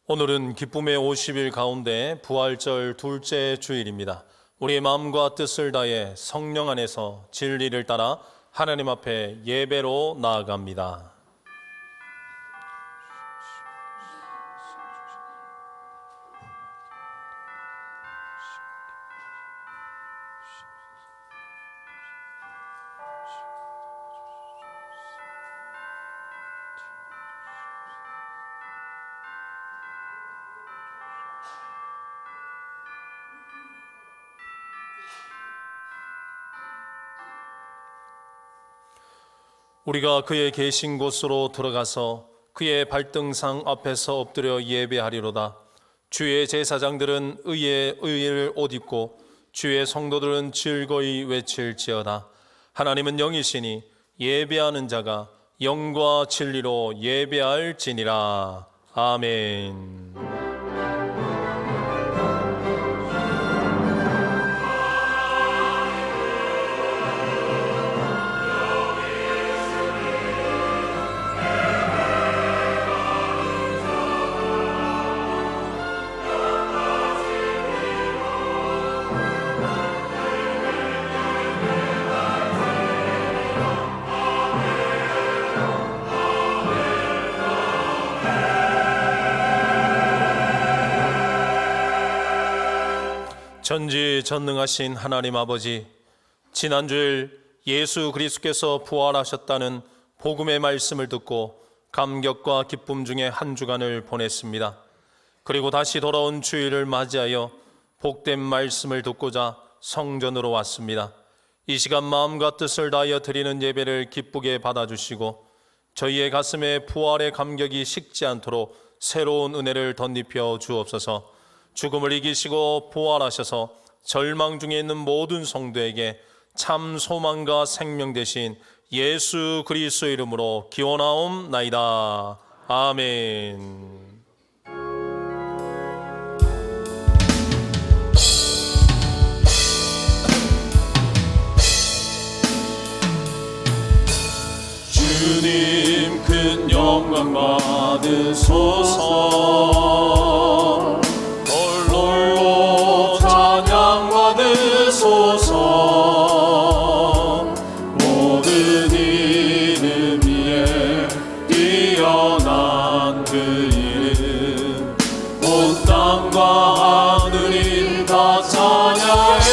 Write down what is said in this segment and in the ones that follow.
오늘은 기쁨의 50일 가운데 부활절 둘째 주일입니다. 우리의 마음과 뜻을 다해 성령 안에서 진리를 따라 하나님 앞에 예배로 나아갑니다. 우리가 그의 계신 곳으로 들어가서 그의 발등상 앞에서 엎드려 예배하리로다. 주의 제사장들은 의의 옷 입고 주의 성도들은 즐거이 외칠지어다. 하나님은 영이시니 예배하는 자가 영과 진리로 예배할지니라. 아멘. 전지전능하신 하나님 아버지, 지난주일 예수 그리스도께서 부활하셨다는 복음의 말씀을 듣고 감격과 기쁨 중에 한 주간을 보냈습니다. 그리고 다시 돌아온 주일을 맞이하여 복된 말씀을 듣고자 성전으로 왔습니다. 이 시간 마음과 뜻을 다하여 드리는 예배를 기쁘게 받아주시고 저희의 가슴에 부활의 감격이 식지 않도록 새로운 은혜를 덧입혀 주옵소서. 죽음을 이기시고 부활하셔서 절망 중에 있는 모든 성도에게 참 소망과 생명 되신 예수 그리스도 이름으로 기원하옵나이다. 아멘. 주님 큰 영광 받으소서. 홀로 찬양 받으소서. 모든 이름 위에 뛰어난 그 이름, 온 땅과 하늘이 다 찬양해.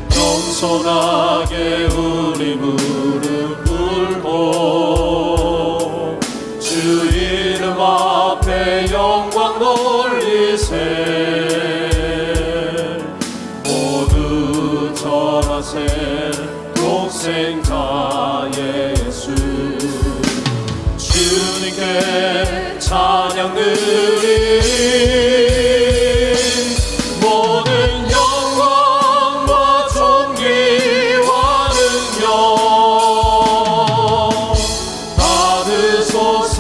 겸손하게 우리 무릎 꿇고 주 이름 앞에 영광 돌리세. 모두 절하세. 독생자 예수 주님께 찬양 드리. 모든 영광과 존귀와 능력 받으소서.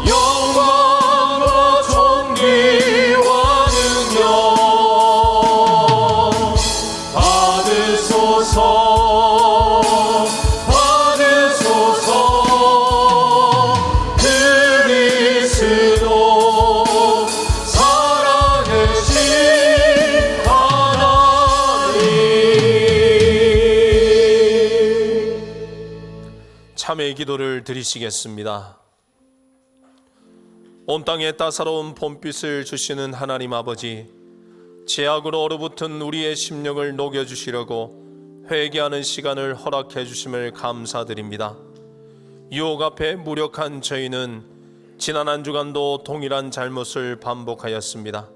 영광과 존귀와 능력 받으소서. 그리스도 살아계신 하나님. 참회의 기도를 드리시겠습니다. 온 땅에 따사로운 봄빛을 주시는 하나님 아버지, 죄악으로 얼어붙은 우리의 심령을 녹여주시려고 회개하는 시간을 허락해 주심을 감사드립니다. 유혹 앞에 무력한 저희는 지난 한 주간도 동일한 잘못을 반복하였습니다.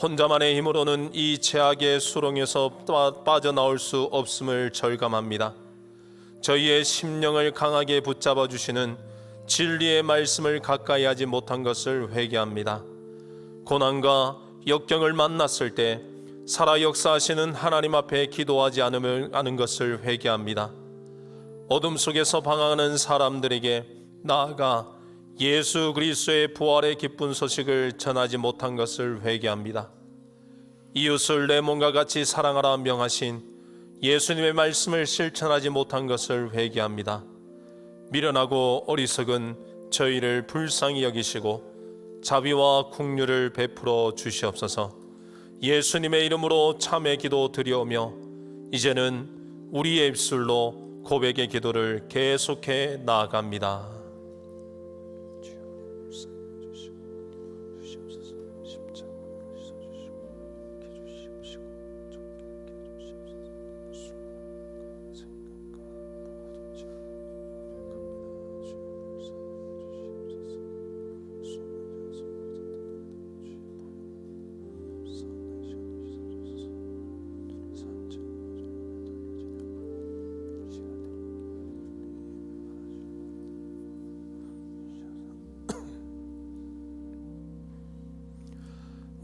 혼자만의 힘으로는 이 죄악의 수렁에서 빠져나올 수 없음을 절감합니다. 저희의 심령을 강하게 붙잡아 주시는 진리의 말씀을 가까이 하지 못한 것을 회개합니다. 고난과 역경을 만났을 때 살아 역사하시는 하나님 앞에 기도하지 않은 것을 회개합니다. 어둠 속에서 방황하는 사람들에게 나아가 예수 그리스도의 부활의 기쁜 소식을 전하지 못한 것을 회개합니다. 이웃을 내 몸과 같이 사랑하라 명하신 예수님의 말씀을 실천하지 못한 것을 회개합니다. 미련하고 어리석은 저희를 불쌍히 여기시고 자비와 긍휼을 베풀어 주시옵소서. 예수님의 이름으로 참회 기도 드려오며 이제는 우리의 입술로 고백의 기도를 계속해 나아갑니다.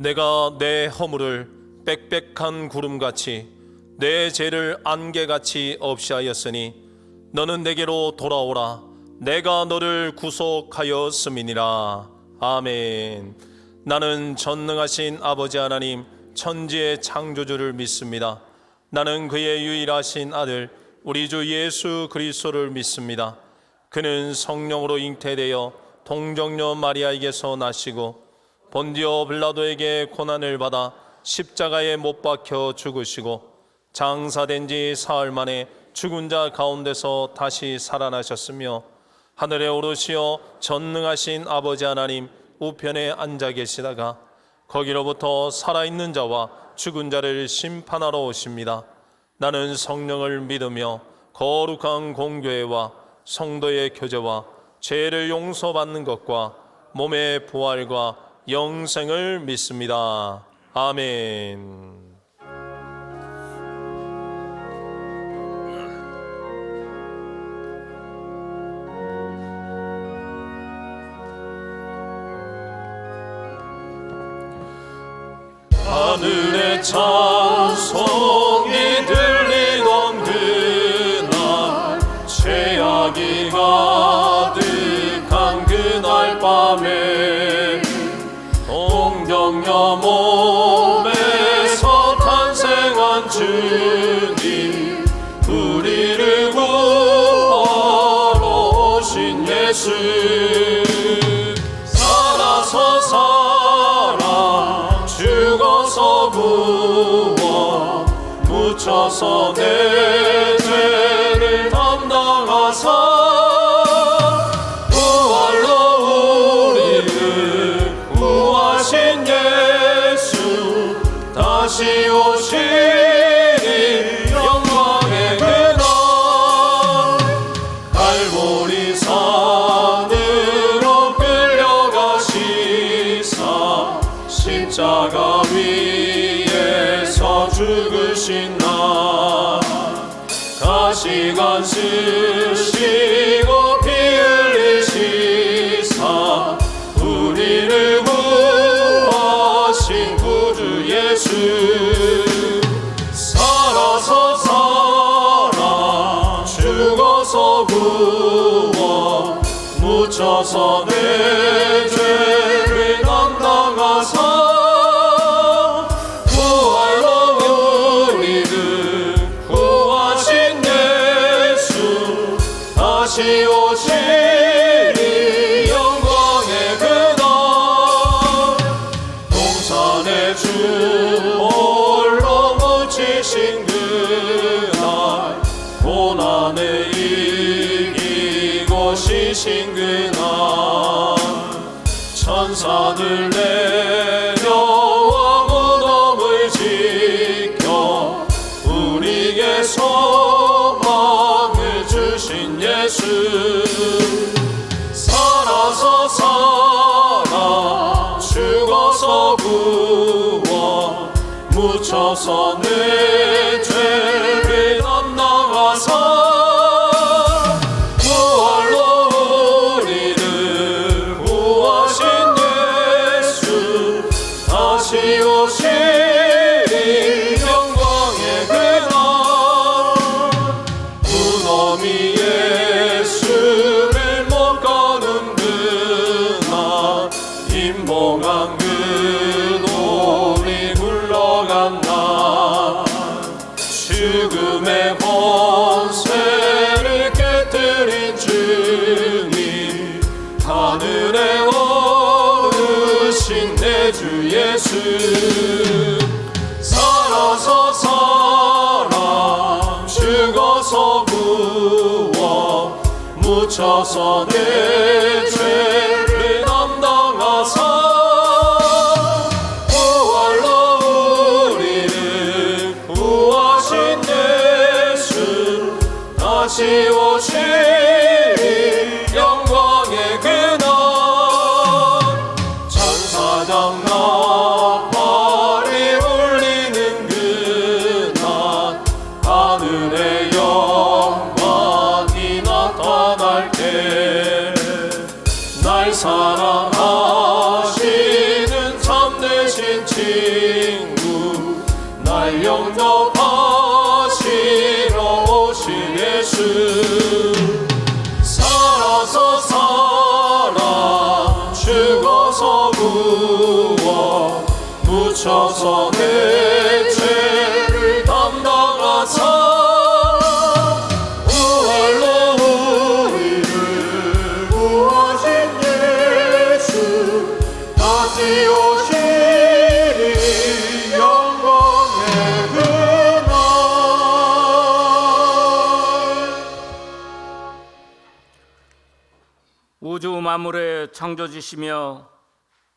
내가 내 허물을 빽빽한 구름같이 내 죄를 안개같이 없이 하였으니 너는 내게로 돌아오라. 내가 너를 구속하였음이니라. 아멘. 나는 전능하신 아버지 하나님 천지의 창조주를 믿습니다. 나는 그의 유일하신 아들 우리 주 예수 그리스도를 믿습니다. 그는 성령으로 잉태되어 동정녀 마리아에게서 나시고 본디오 빌라도에게 고난을 받아 십자가에 못 박혀 죽으시고 장사된 지 사흘 만에 죽은 자 가운데서 다시 살아나셨으며 하늘에 오르시어 전능하신 아버지 하나님 우편에 앉아 계시다가 거기로부터 살아있는 자와 죽은 자를 심판하러 오십니다. 나는 성령을 믿으며 거룩한 공교회와 성도의 교제와 죄를 용서받는 것과 몸의 부활과 영생을 믿습니다. 아멘. 하늘의 찬송이 들리던 그날 죄악이 가득한 그날 밤에 동정녀 몸에서 탄생한 주님 우리를 구하러 오신 예수 살아서 살아 죽어서 구원 묻혀서 내 죄를 담당하사 다시 오시니 영광의 그날 갈보리 산으로 끌려가시사 십자가 위에서 죽으신 날 가시관 쓰시고 피 흘리시사 우리를 구하신 구주 예수 살아서 살아 죽어서 구원 묻혀서 내 죄를 담당하사 부활로 우리를 구하신 예수 다시 오시니 영광의 그날 동산의 주 홀로 묻히신 그날 고난을 이기고 쉬신 그날 천사들 내려와 무덤을 지켜 우리에게 소망을 주신 예수 살아서 살아 죽어서 구원 묻혀서 내 죄를 담당하사 부활로 우리를 구하신 예수 다시 오시니 영광의 그날 무덤이 예수를 못 가는 그날 임봉한 그놈이 굴러간 날 죽음의 예수 살아서 사랑 죽어서 구원 묻혀서 내 죄를 담당하사 부활로 우리를 구하신 예수 다시 오시리 영광의 그날 천사장 나팔이 울리는 그날 하늘의 영광이 나타날 때 날 사랑하시는 참되신 친구 날 영접하시러 오신 예수 살아서 사랑 죽어서 구원 묻혀서 내 죄를 담당하사 부활로 우리를 구하신 예수 다시 오시리 영광의 그날. 우주 만물의 창조주시며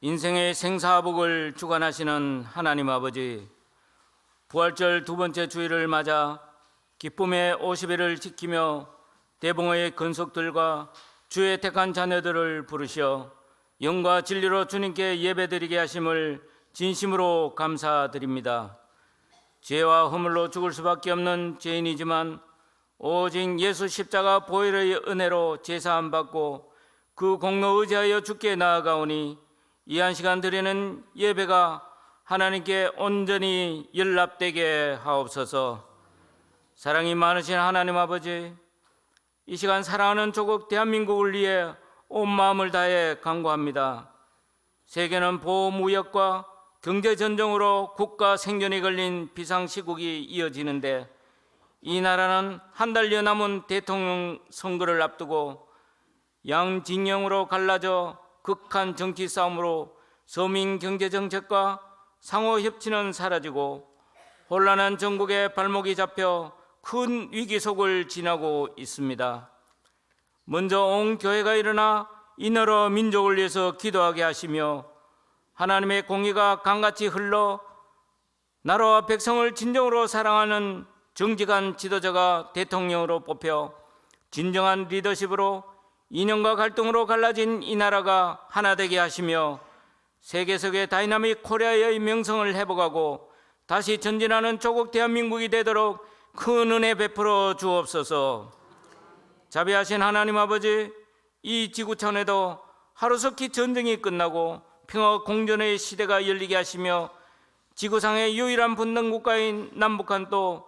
인생의 생사복을 주관하시는 하나님 아버지, 부활절 두 번째 주일을 맞아 기쁨의 50일을 지키며 대봉의 근속들과 주의 택한 자녀들을 부르시어 영과 진리로 주님께 예배드리게 하심을 진심으로 감사드립니다. 죄와 허물로 죽을 수밖에 없는 죄인이지만 오직 예수 십자가 보혈의 은혜로 제사함 받고 그 공로 의지하여 주께 나아가오니 이 한 시간 드리는 예배가 하나님께 온전히 연락되게 하옵소서. 사랑이 많으신 하나님 아버지, 이 시간 사랑하는 조국 대한민국을 위해 온 마음을 다해 간구합니다. 세계는 보호무역과 경제전쟁으로 국가 생존이 걸린 비상시국이 이어지는데 이 나라는 한 달여 남은 대통령 선거를 앞두고 양진영으로 갈라져 극한 정치 싸움으로 서민 경제정책과 상호협치는 사라지고 혼란한 전국의 발목이 잡혀 큰 위기 속을 지나고 있습니다. 먼저 온 교회가 일어나 이 나라 민족을 위해서 기도하게 하시며 하나님의 공의가 강같이 흘러 나라와 백성을 진정으로 사랑하는 정직한 지도자가 대통령으로 뽑혀 진정한 리더십으로 이념과 갈등으로 갈라진 이 나라가 하나 되게 하시며 세계적의 다이나믹 코리아의 명성을 회복하고 다시 전진하는 조국 대한민국이 되도록 큰 은혜 베풀어 주옵소서. 자비하신 하나님 아버지, 이 지구촌에도 하루속히 전쟁이 끝나고 평화 공존의 시대가 열리게 하시며 지구상의 유일한 분단 국가인 남북한도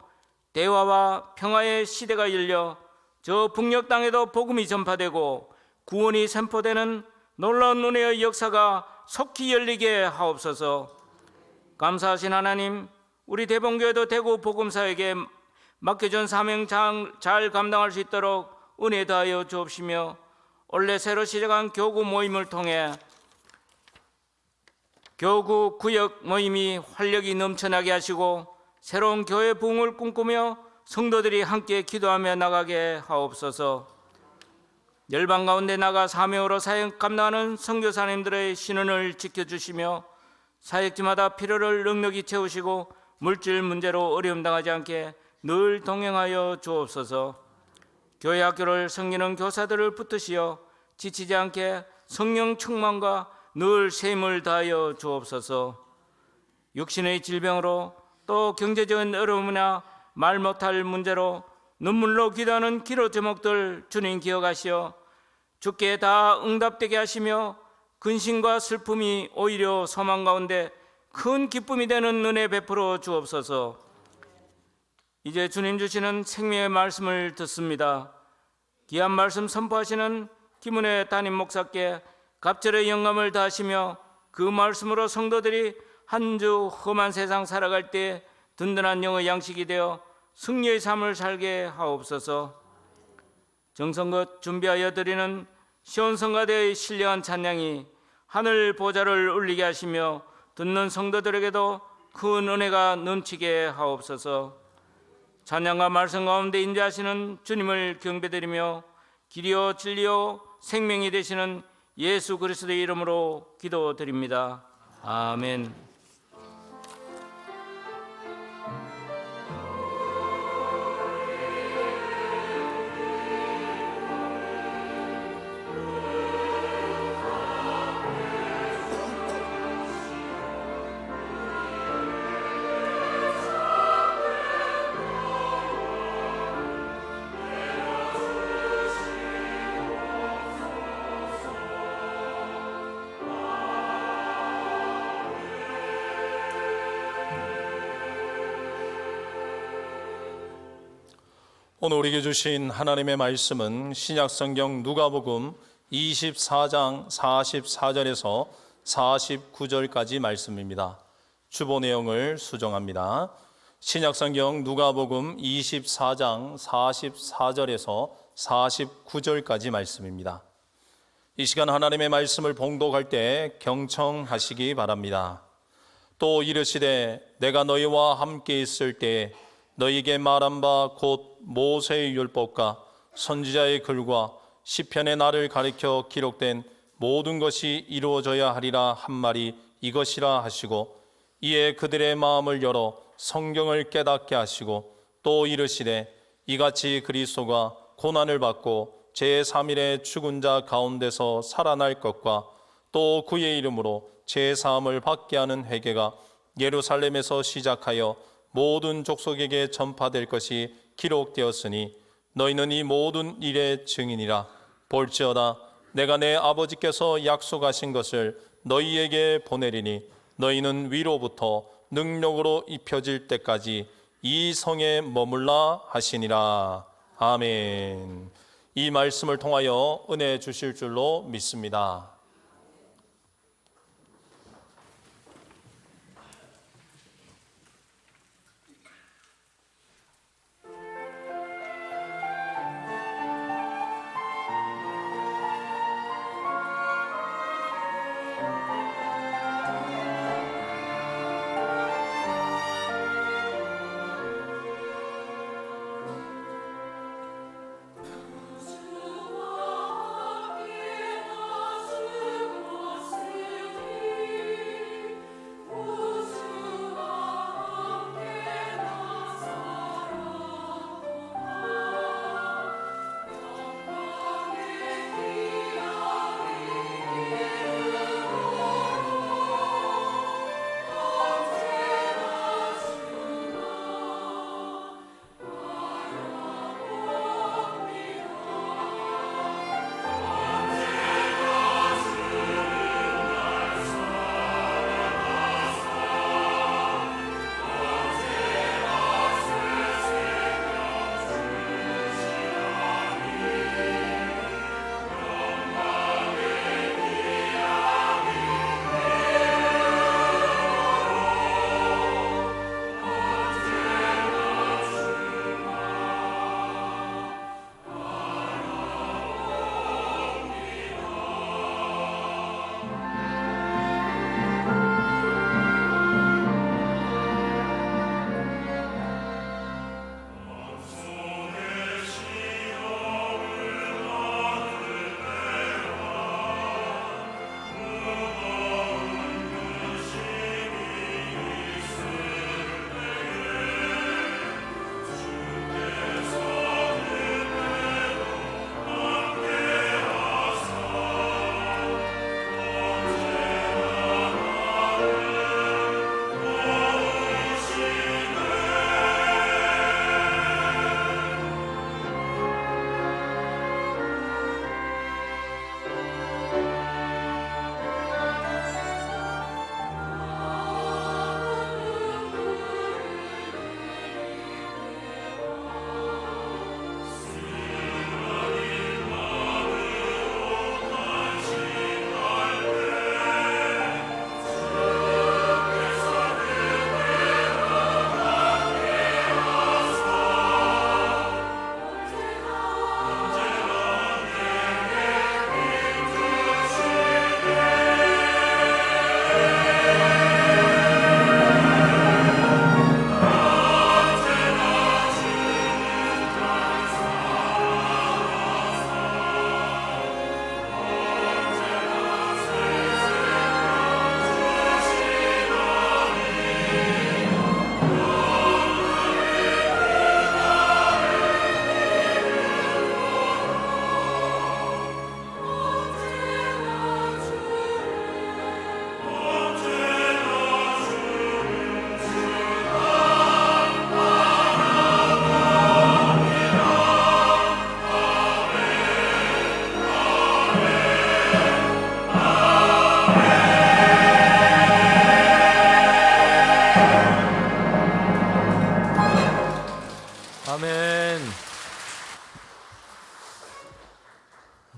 대화와 평화의 시대가 열려 저 북녘 땅에도 복음이 전파되고 구원이 선포되는 놀라운 은혜의 역사가 속히 열리게 하옵소서. 감사하신 하나님, 우리 대봉교회도 대구 복음사에게 맡겨준 사명 잘 감당할 수 있도록 은혜 다하여 주옵시며 원래 새로 시작한 교구 모임을 통해 교구 구역 모임이 활력이 넘쳐나게 하시고 새로운 교회 부흥을 꿈꾸며 성도들이 함께 기도하며 나가게 하옵소서. 열방 가운데 나가 사명으로 사역 감당하는 선교사님들의 신원을 지켜주시며 사역지마다 필요를 넉넉히 채우시고 물질 문제로 어려움 당하지 않게 늘 동행하여 주옵소서. 교회 학교를 섬기는 교사들을 붙드시어 지치지 않게 성령 충만과 늘 셈을 다하여 주옵소서. 육신의 질병으로 또 경제적인 어려움이나 말 못할 문제로 눈물로 기도하는 기도 제목들 주님 기억하시어 주께 다 응답되게 하시며 근심과 슬픔이 오히려 소망 가운데 큰 기쁨이 되는 은혜 베풀어 주옵소서. 이제 주님 주시는 생명의 말씀을 듣습니다. 귀한 말씀 선포하시는 김은혜 담임 목사께 갑절의 영감을 다하시며 그 말씀으로 성도들이 한 주 험한 세상 살아갈 때 든든한 영의 양식이 되어 승리의 삶을 살게 하옵소서. 정성껏 준비하여 드리는 시온성가대의 신령한 찬양이 하늘 보좌를 울리게 하시며 듣는 성도들에게도 큰 은혜가 넘치게 하옵소서. 찬양과 말씀 가운데 인자하시는 주님을 경배드리며 길이요 진리요 생명이 되시는 예수 그리스도의 이름으로 기도드립니다. 아멘. 오늘 우리에게 주신 하나님의 말씀은 신약성경 누가복음 24장 44절에서 49절까지 말씀입니다. 주보 내용을 수정합니다. 신약성경 누가복음 24장 44절에서 49절까지 말씀입니다. 이 시간 하나님의 말씀을 봉독할 때 경청하시기 바랍니다. 또 이르시되 내가 너희와 함께 있을 때 너희에게 말한 바 곧 모세의 율법과 선지자의 글과 시편의 나를 가리켜 기록된 모든 것이 이루어져야 하리라 한 말이 이것이라 하시고 이에 그들의 마음을 열어 성경을 깨닫게 하시고 또 이르시되 이같이 그리스도가 고난을 받고 제3일에 죽은 자 가운데서 살아날 것과 또 그의 이름으로 제사함을 받게 하는 회개가 예루살렘에서 시작하여 모든 족속에게 전파될 것이 기록되었으니 너희는 이 모든 일의 증인이라. 볼지어다 내가 내 아버지께서 약속하신 것을 너희에게 보내리니 너희는 위로부터 능력으로 입혀질 때까지 이 성에 머물라 하시니라. 아멘. 이 말씀을 통하여 은혜 주실 줄로 믿습니다.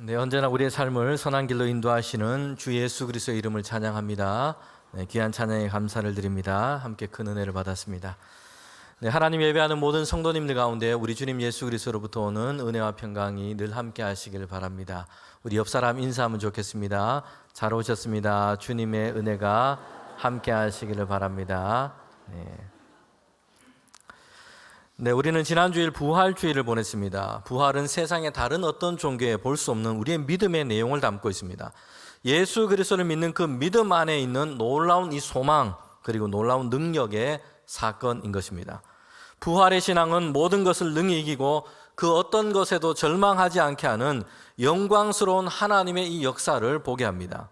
네, 언제나 우리의 삶을 선한 길로 인도하시는 주 예수 그리스도의 이름을 찬양합니다. 네, 귀한 찬양에 감사를 드립니다. 함께 큰 은혜를 받았습니다. 네, 하나님 예배하는 모든 성도님들 가운데 우리 주님 예수 그리스도로부터 오는 은혜와 평강이 늘 함께 하시길 바랍니다. 우리 옆 사람 인사하면 좋겠습니다. 잘 오셨습니다. 주님의 은혜가 함께 하시기를 바랍니다. 네, 우리는 지난주일 부활주일을 보냈습니다. 부활은 세상의 다른 어떤 종교에 볼 수 없는 우리의 믿음의 내용을 담고 있습니다. 예수 그리스도를 믿는 그 믿음 안에 있는 놀라운 이 소망 그리고 놀라운 능력의 사건인 것입니다. 부활의 신앙은 모든 것을 능히 이기고 그 어떤 것에도 절망하지 않게 하는 영광스러운 하나님의 이 역사를 보게 합니다.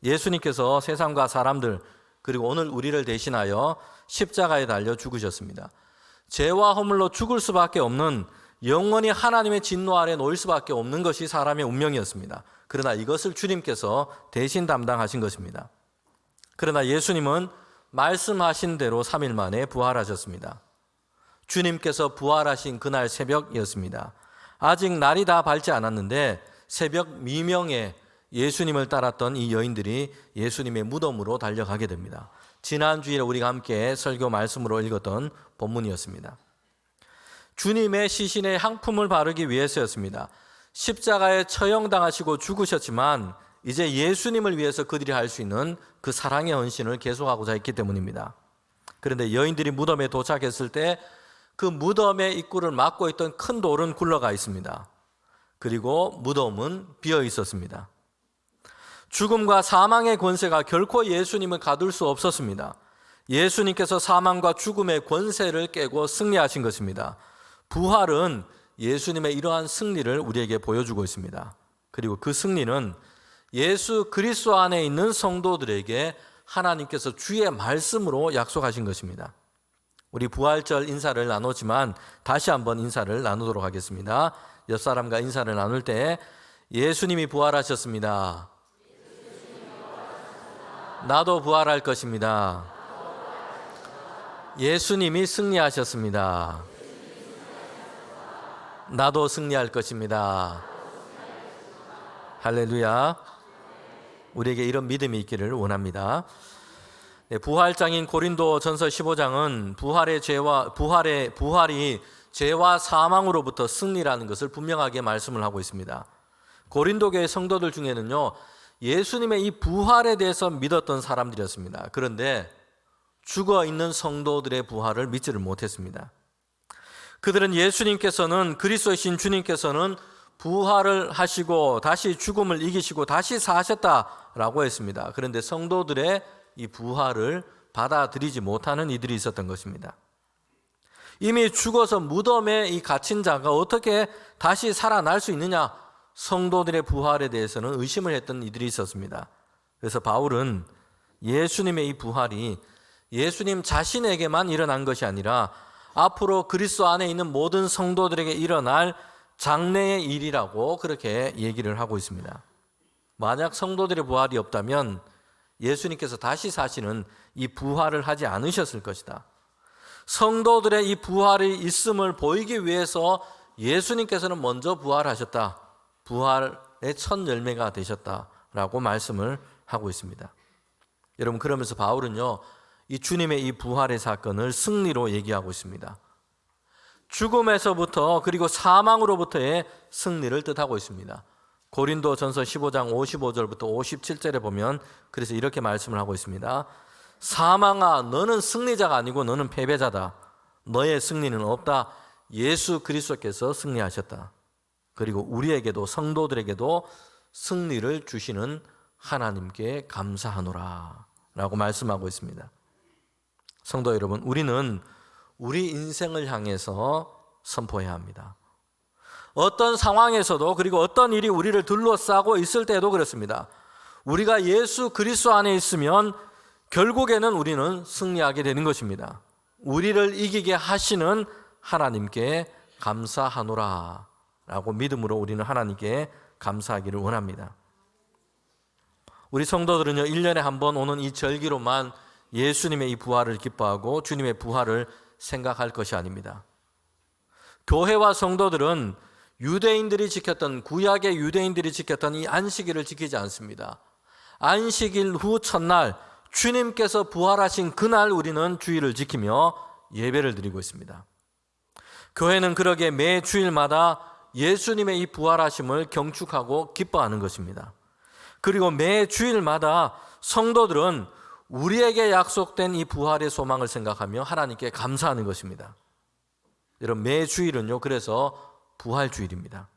예수님께서 세상과 사람들 그리고 오늘 우리를 대신하여 십자가에 달려 죽으셨습니다. 죄와 허물로 죽을 수밖에 없는 영원히 하나님의 진노 아래 놓일 수밖에 없는 것이 사람의 운명이었습니다. 그러나 이것을 주님께서 대신 담당하신 것입니다. 그러나 예수님은 말씀하신 대로 3일 만에 부활하셨습니다. 주님께서 부활하신 그날 새벽이었습니다. 아직 날이 다 밝지 않았는데 새벽 미명에 예수님을 따랐던 이 여인들이 예수님의 무덤으로 달려가게 됩니다. 지난주일에 우리가 함께 설교 말씀으로 읽었던 본문이었습니다. 주님의 시신에 향품을 바르기 위해서였습니다. 십자가에 처형당하시고 죽으셨지만 이제 예수님을 위해서 그들이 할 수 있는 그 사랑의 헌신을 계속하고자 했기 때문입니다. 그런데 여인들이 무덤에 도착했을 때 그 무덤의 입구를 막고 있던 큰 돌은 굴러가 있습니다. 그리고 무덤은 비어 있었습니다. 죽음과 사망의 권세가 결코 예수님을 가둘 수 없었습니다. 예수님께서 사망과 죽음의 권세를 깨고 승리하신 것입니다. 부활은 예수님의 이러한 승리를 우리에게 보여주고 있습니다. 그리고 그 승리는 예수 그리스도 안에 있는 성도들에게 하나님께서 주의 말씀으로 약속하신 것입니다. 우리 부활절 인사를 나누지만 다시 한번 인사를 나누도록 하겠습니다. 옆 사람과 인사를 나눌 때 예수님이 부활하셨습니다. 나도 부활할 것입니다. 예수님이 승리하셨습니다. 나도 승리할 것입니다. 할렐루야. 우리에게 이런 믿음이 있기를 원합니다. 부활장인 고린도전서 15장은 부활이 죄와 사망으로부터 승리라는 것을 분명하게 말씀을 하고 있습니다. 고린도교의 성도들 중에는요, 예수님의 이 부활에 대해서 믿었던 사람들이었습니다. 그런데 죽어 있는 성도들의 부활을 믿지를 못했습니다. 그들은 예수님께서는 그리스도이신 주님께서는 부활을 하시고 다시 죽음을 이기시고 다시 사셨다라고 했습니다. 그런데 성도들의 이 부활을 받아들이지 못하는 이들이 있었던 것입니다. 이미 죽어서 무덤에 이 갇힌 자가 어떻게 다시 살아날 수 있느냐? 성도들의 부활에 대해서는 의심을 했던 이들이 있었습니다. 그래서 바울은 예수님의 이 부활이 예수님 자신에게만 일어난 것이 아니라 앞으로 그리스도 안에 있는 모든 성도들에게 일어날 장래의 일이라고 그렇게 얘기를 하고 있습니다. 만약 성도들의 부활이 없다면 예수님께서 다시 사시는 이 부활을 하지 않으셨을 것이다. 성도들의 이 부활이 있음을 보이기 위해서 예수님께서는 먼저 부활하셨다. 부활의 첫 열매가 되셨다라고 말씀을 하고 있습니다. 여러분, 그러면서 바울은요, 이 주님의 이 부활의 사건을 승리로 얘기하고 있습니다. 죽음에서부터 그리고 사망으로부터의 승리를 뜻하고 있습니다. 고린도전서 15장 55절부터 57절에 보면 그래서 이렇게 말씀을 하고 있습니다. 사망아, 너는 승리자가 아니고 너는 패배자다. 너의 승리는 없다. 예수 그리스도께서 승리하셨다. 그리고 우리에게도 성도들에게도 승리를 주시는 하나님께 감사하노라 라고 말씀하고 있습니다. 성도 여러분, 우리는 우리 인생을 향해서 선포해야 합니다. 어떤 상황에서도 그리고 어떤 일이 우리를 둘러싸고 있을 때도 그렇습니다. 우리가 예수 그리스도 안에 있으면 결국에는 우리는 승리하게 되는 것입니다. 우리를 이기게 하시는 하나님께 감사하노라 라고 믿음으로 우리는 하나님께 감사하기를 원합니다. 우리 성도들은요, 1년에 한 번 오는 이 절기로만 예수님의 이 부활을 기뻐하고 주님의 부활을 생각할 것이 아닙니다. 교회와 성도들은 유대인들이 지켰던, 구약의 유대인들이 지켰던 이 안식일을 지키지 않습니다. 안식일 후 첫날, 주님께서 부활하신 그날 우리는 주일을 지키며 예배를 드리고 있습니다. 교회는 그러기에 매 주일마다 예수님의 이 부활하심을 경축하고 기뻐하는 것입니다. 그리고 매 주일마다 성도들은 우리에게 약속된 이 부활의 소망을 생각하며 하나님께 감사하는 것입니다. 여러분, 매 주일은요, 그래서 부활주일입니다.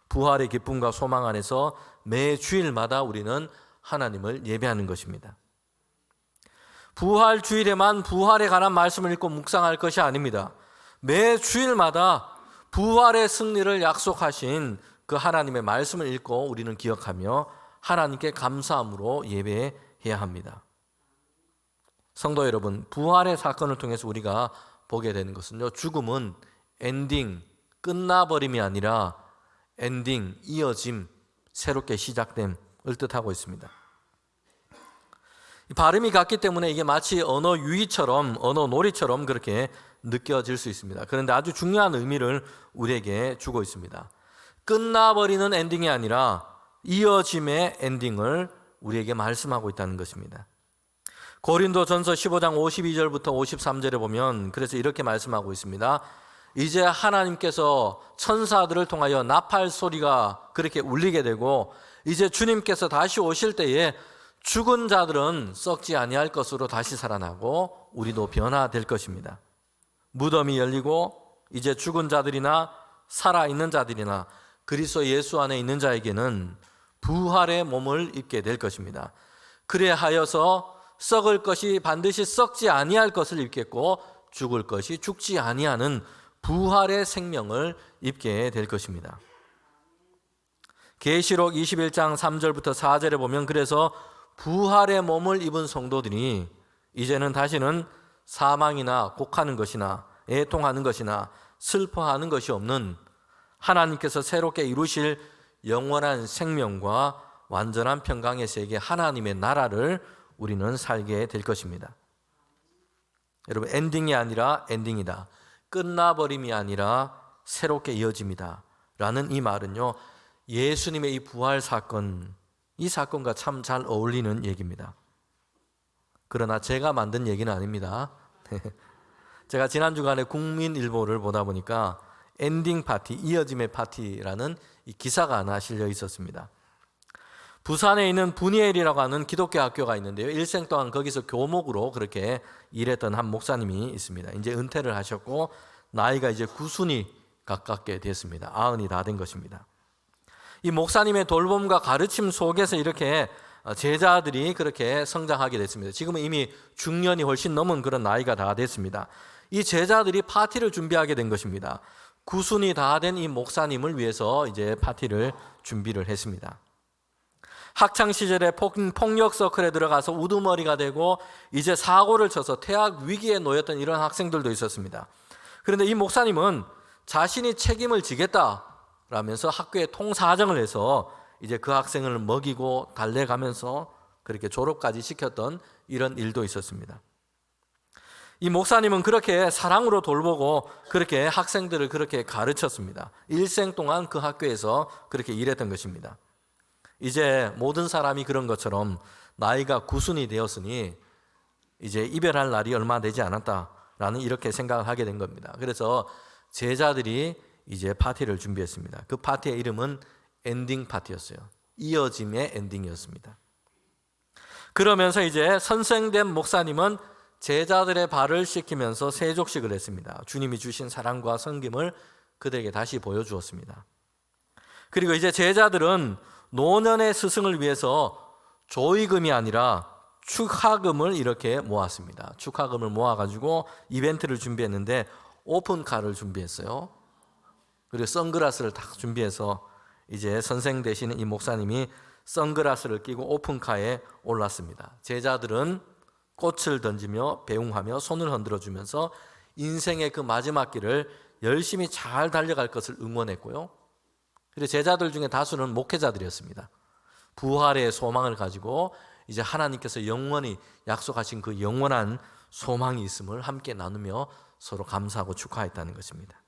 부활의 기쁨과 소망 안에서 매 주일마다 우리는 하나님을 예배하는 것입니다. 부활주일에만 부활에 관한 말씀을 읽고 묵상할 것이 아닙니다. 매 주일마다 부활의 승리를 약속하신 그 하나님의 말씀을 읽고 우리는 기억하며 하나님께 감사함으로 예배해야 합니다. 성도 여러분, 부활의 사건을 통해서 우리가 보게 되는 것은요, 죽음은 엔딩, 끝나버림이 아니라 엔딩, 이어짐, 새롭게 시작됨을 뜻하고 있습니다. 발음이 같기 때문에 이게 마치 언어 유희처럼, 언어 놀이처럼 그렇게 느껴질 수 있습니다. 그런데 아주 중요한 의미를 우리에게 주고 있습니다. 끝나버리는 엔딩이 아니라 이어짐의 엔딩을 우리에게 말씀하고 있다는 것입니다. 고린도전서 15장 52절부터 53절에 보면 그래서 이렇게 말씀하고 있습니다. 이제 하나님께서 천사들을 통하여 나팔 소리가 그렇게 울리게 되고 이제 주님께서 다시 오실 때에 죽은 자들은 썩지 아니할 것으로 다시 살아나고 우리도 변화될 것입니다. 무덤이 열리고 이제 죽은 자들이나 살아있는 자들이나 그리스도 예수 안에 있는 자에게는 부활의 몸을 입게 될 것입니다. 그래 하여서 썩을 것이 반드시 썩지 아니할 것을 입겠고 죽을 것이 죽지 아니하는 부활의 생명을 입게 될 것입니다. 계시록 21장 3절부터 4절에 보면 그래서 부활의 몸을 입은 성도들이 이제는 다시는 사망이나 곡하는 것이나 애통하는 것이나 슬퍼하는 것이 없는 하나님께서 새롭게 이루실 영원한 생명과 완전한 평강의 세계 하나님의 나라를 우리는 살게 될 것입니다. 여러분, 엔딩이 아니라 엔딩이다. 끝나버림이 아니라 새롭게 이어집니다. 라는 이 말은요, 예수님의 이 부활 사건, 이 사건과 참 잘 어울리는 얘기입니다. 그러나 제가 만든 얘기는 아닙니다. 제가 지난 주간에 국민일보를 보다 보니까 엔딩 파티, 이어짐의 파티라는 이 기사가 하나 실려 있었습니다. 부산에 있는 분이엘이라고 하는 기독교 학교가 있는데요. 일생 동안 거기서 교목으로 그렇게 일했던 한 목사님이 있습니다. 이제 은퇴를 하셨고 나이가 이제 90이 가깝게 됐습니다. 90이 다 된 것입니다. 이 목사님의 돌봄과 가르침 속에서 이렇게 제자들이 그렇게 성장하게 됐습니다. 지금은 이미 중년이 훨씬 넘은 그런 나이가 다 됐습니다. 이 제자들이 파티를 준비하게 된 것입니다. 90이 다 된 이 목사님을 위해서 이제 파티를 준비를 했습니다. 학창 시절에 폭력 서클에 들어가서 우두머리가 되고 이제 사고를 쳐서 퇴학 위기에 놓였던 이런 학생들도 있었습니다. 그런데 이 목사님은 자신이 책임을 지겠다라면서 학교에 통사정을 해서 이제 그 학생을 먹이고 달래가면서 그렇게 졸업까지 시켰던 이런 일도 있었습니다. 이 목사님은 그렇게 사랑으로 돌보고 그렇게 학생들을 그렇게 가르쳤습니다. 일생 동안 그 학교에서 그렇게 일했던 것입니다. 이제 모든 사람이 그런 것처럼 나이가 90이 되었으니 이제 이별할 날이 얼마 되지 않았다라는 이렇게 생각을 하게 된 겁니다. 그래서 제자들이 이제 파티를 준비했습니다. 그 파티의 이름은 엔딩 파티였어요. 이어짐의 엔딩이었습니다. 그러면서 이제 선생된 목사님은 제자들의 발을 씻기면서 세족식을 했습니다. 주님이 주신 사랑과 섬김을 그들에게 다시 보여주었습니다. 그리고 이제 제자들은 노년의 스승을 위해서 조의금이 아니라 축하금을 이렇게 모았습니다. 축하금을 모아가지고 이벤트를 준비했는데 오픈카를 준비했어요. 그리고 선글라스를 딱 준비해서 이제 선생 되시는 이 목사님이 선글라스를 끼고 오픈카에 올랐습니다. 제자들은 꽃을 던지며 배웅하며 손을 흔들어주면서 인생의 그 마지막 길을 열심히 잘 달려갈 것을 응원했고요. 그리고 제자들 중에 다수는 목회자들이었습니다. 부활의 소망을 가지고 이제 하나님께서 영원히 약속하신 그 영원한 소망이 있음을 함께 나누며 서로 감사하고 축하했다는 것입니다.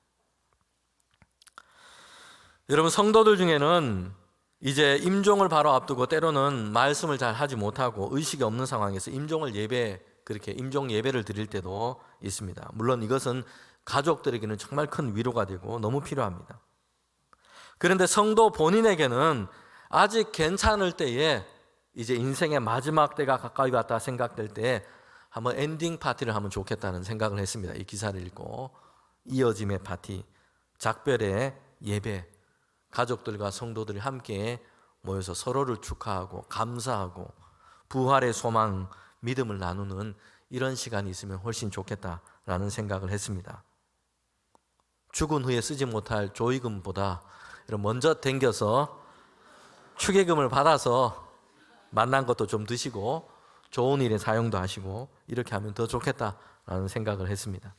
여러분, 성도들 중에는 이제 임종을 바로 앞두고 때로는 말씀을 잘 하지 못하고 의식이 없는 상황에서 그렇게 임종 예배를 드릴 때도 있습니다. 물론 이것은 가족들에게는 정말 큰 위로가 되고 너무 필요합니다. 그런데 성도 본인에게는 아직 괜찮을 때에 이제 인생의 마지막 때가 가까이 왔다 생각될 때 한번 엔딩 파티를 하면 좋겠다는 생각을 했습니다. 이 기사를 읽고 이어짐의 파티, 작별의 예배, 가족들과 성도들이 함께 모여서 서로를 축하하고 감사하고 부활의 소망, 믿음을 나누는 이런 시간이 있으면 훨씬 좋겠다라는 생각을 했습니다. 죽은 후에 쓰지 못할 조의금보다 먼저 댕겨서 축의금을 받아서 만난 것도 좀 드시고 좋은 일에 사용도 하시고 이렇게 하면 더 좋겠다라는 생각을 했습니다.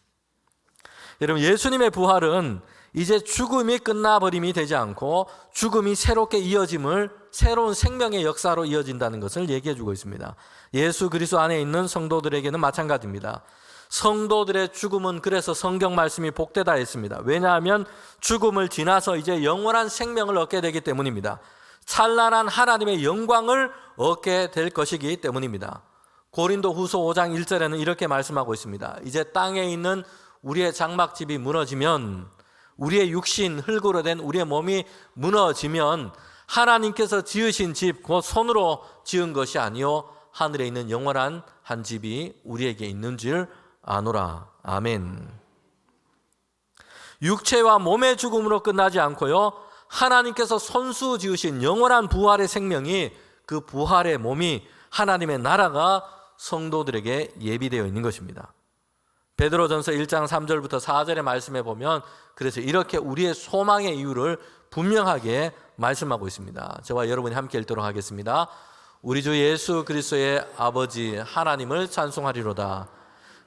여러분, 예수님의 부활은 이제 죽음이 끝나버림이 되지 않고 죽음이 새롭게 이어짐을 새로운 생명의 역사로 이어진다는 것을 얘기해 주고 있습니다. 예수 그리스도 안에 있는 성도들에게는 마찬가지입니다. 성도들의 죽음은 그래서 성경 말씀이 복되다 했습니다. 왜냐하면 죽음을 지나서 이제 영원한 생명을 얻게 되기 때문입니다. 찬란한 하나님의 영광을 얻게 될 것이기 때문입니다. 고린도 후서 5장 1절에는 이렇게 말씀하고 있습니다. 이제 땅에 있는 우리의 장막집이 무너지면, 우리의 육신, 흙으로 된 우리의 몸이 무너지면 하나님께서 지으신 집, 곧 손으로 지은 것이 아니요 하늘에 있는 영원한 한 집이 우리에게 있는 줄 아노라. 아멘. 육체와 몸의 죽음으로 끝나지 않고요, 하나님께서 손수 지으신 영원한 부활의 생명이, 그 부활의 몸이, 하나님의 나라가 성도들에게 예비되어 있는 것입니다. 베드로전서 1장 3절부터 4절의 말씀에 보면 그래서 이렇게 우리의 소망의 이유를 분명하게 말씀하고 있습니다. 저와 여러분이 함께 읽도록 하겠습니다. 우리 주 예수 그리스도의 아버지 하나님을 찬송하리로다.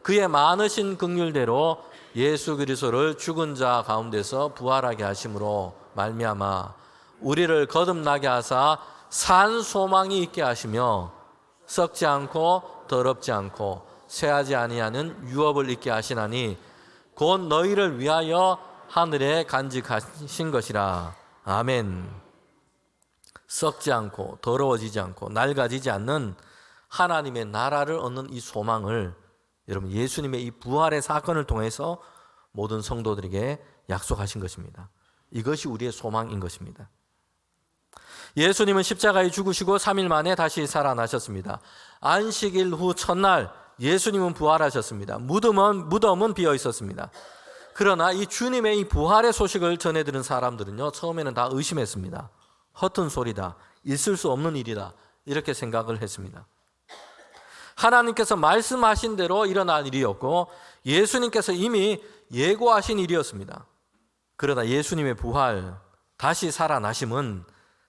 그의 많으신 긍휼대로 예수 그리스도를 죽은 자 가운데서 부활하게 하심으로 말미암아 우리를 거듭나게 하사 산 소망이 있게 하시며 썩지 않고 더럽지 않고 쇠하지 아니하는 유업을 있게 하시나니 곧 너희를 위하여 하늘에 간직하신 것이라. 아멘. 썩지 않고 더러워지지 않고 낡아지지 않는 하나님의 나라를 얻는 이 소망을 여러분, 예수님의 이 부활의 사건을 통해서 모든 성도들에게 약속하신 것입니다. 이것이 우리의 소망인 것입니다. 예수님은 십자가에 죽으시고 3일 만에 다시 살아나셨습니다. 안식일 후 첫날 예수님은 부활하셨습니다. 무덤은 비어 있었습니다. 그러나 이 주님의 이 부활의 소식을 전해들은 사람들은요, 처음에는 다 의심했습니다. 허튼 소리다, 있을 수 없는 일이다, 이렇게 생각을 했습니다. 하나님께서 말씀하신 대로 일어난 일이었고 예수님께서 이미 예고하신 일이었습니다. 그러나 예수님의 부활, 다시 살아나심은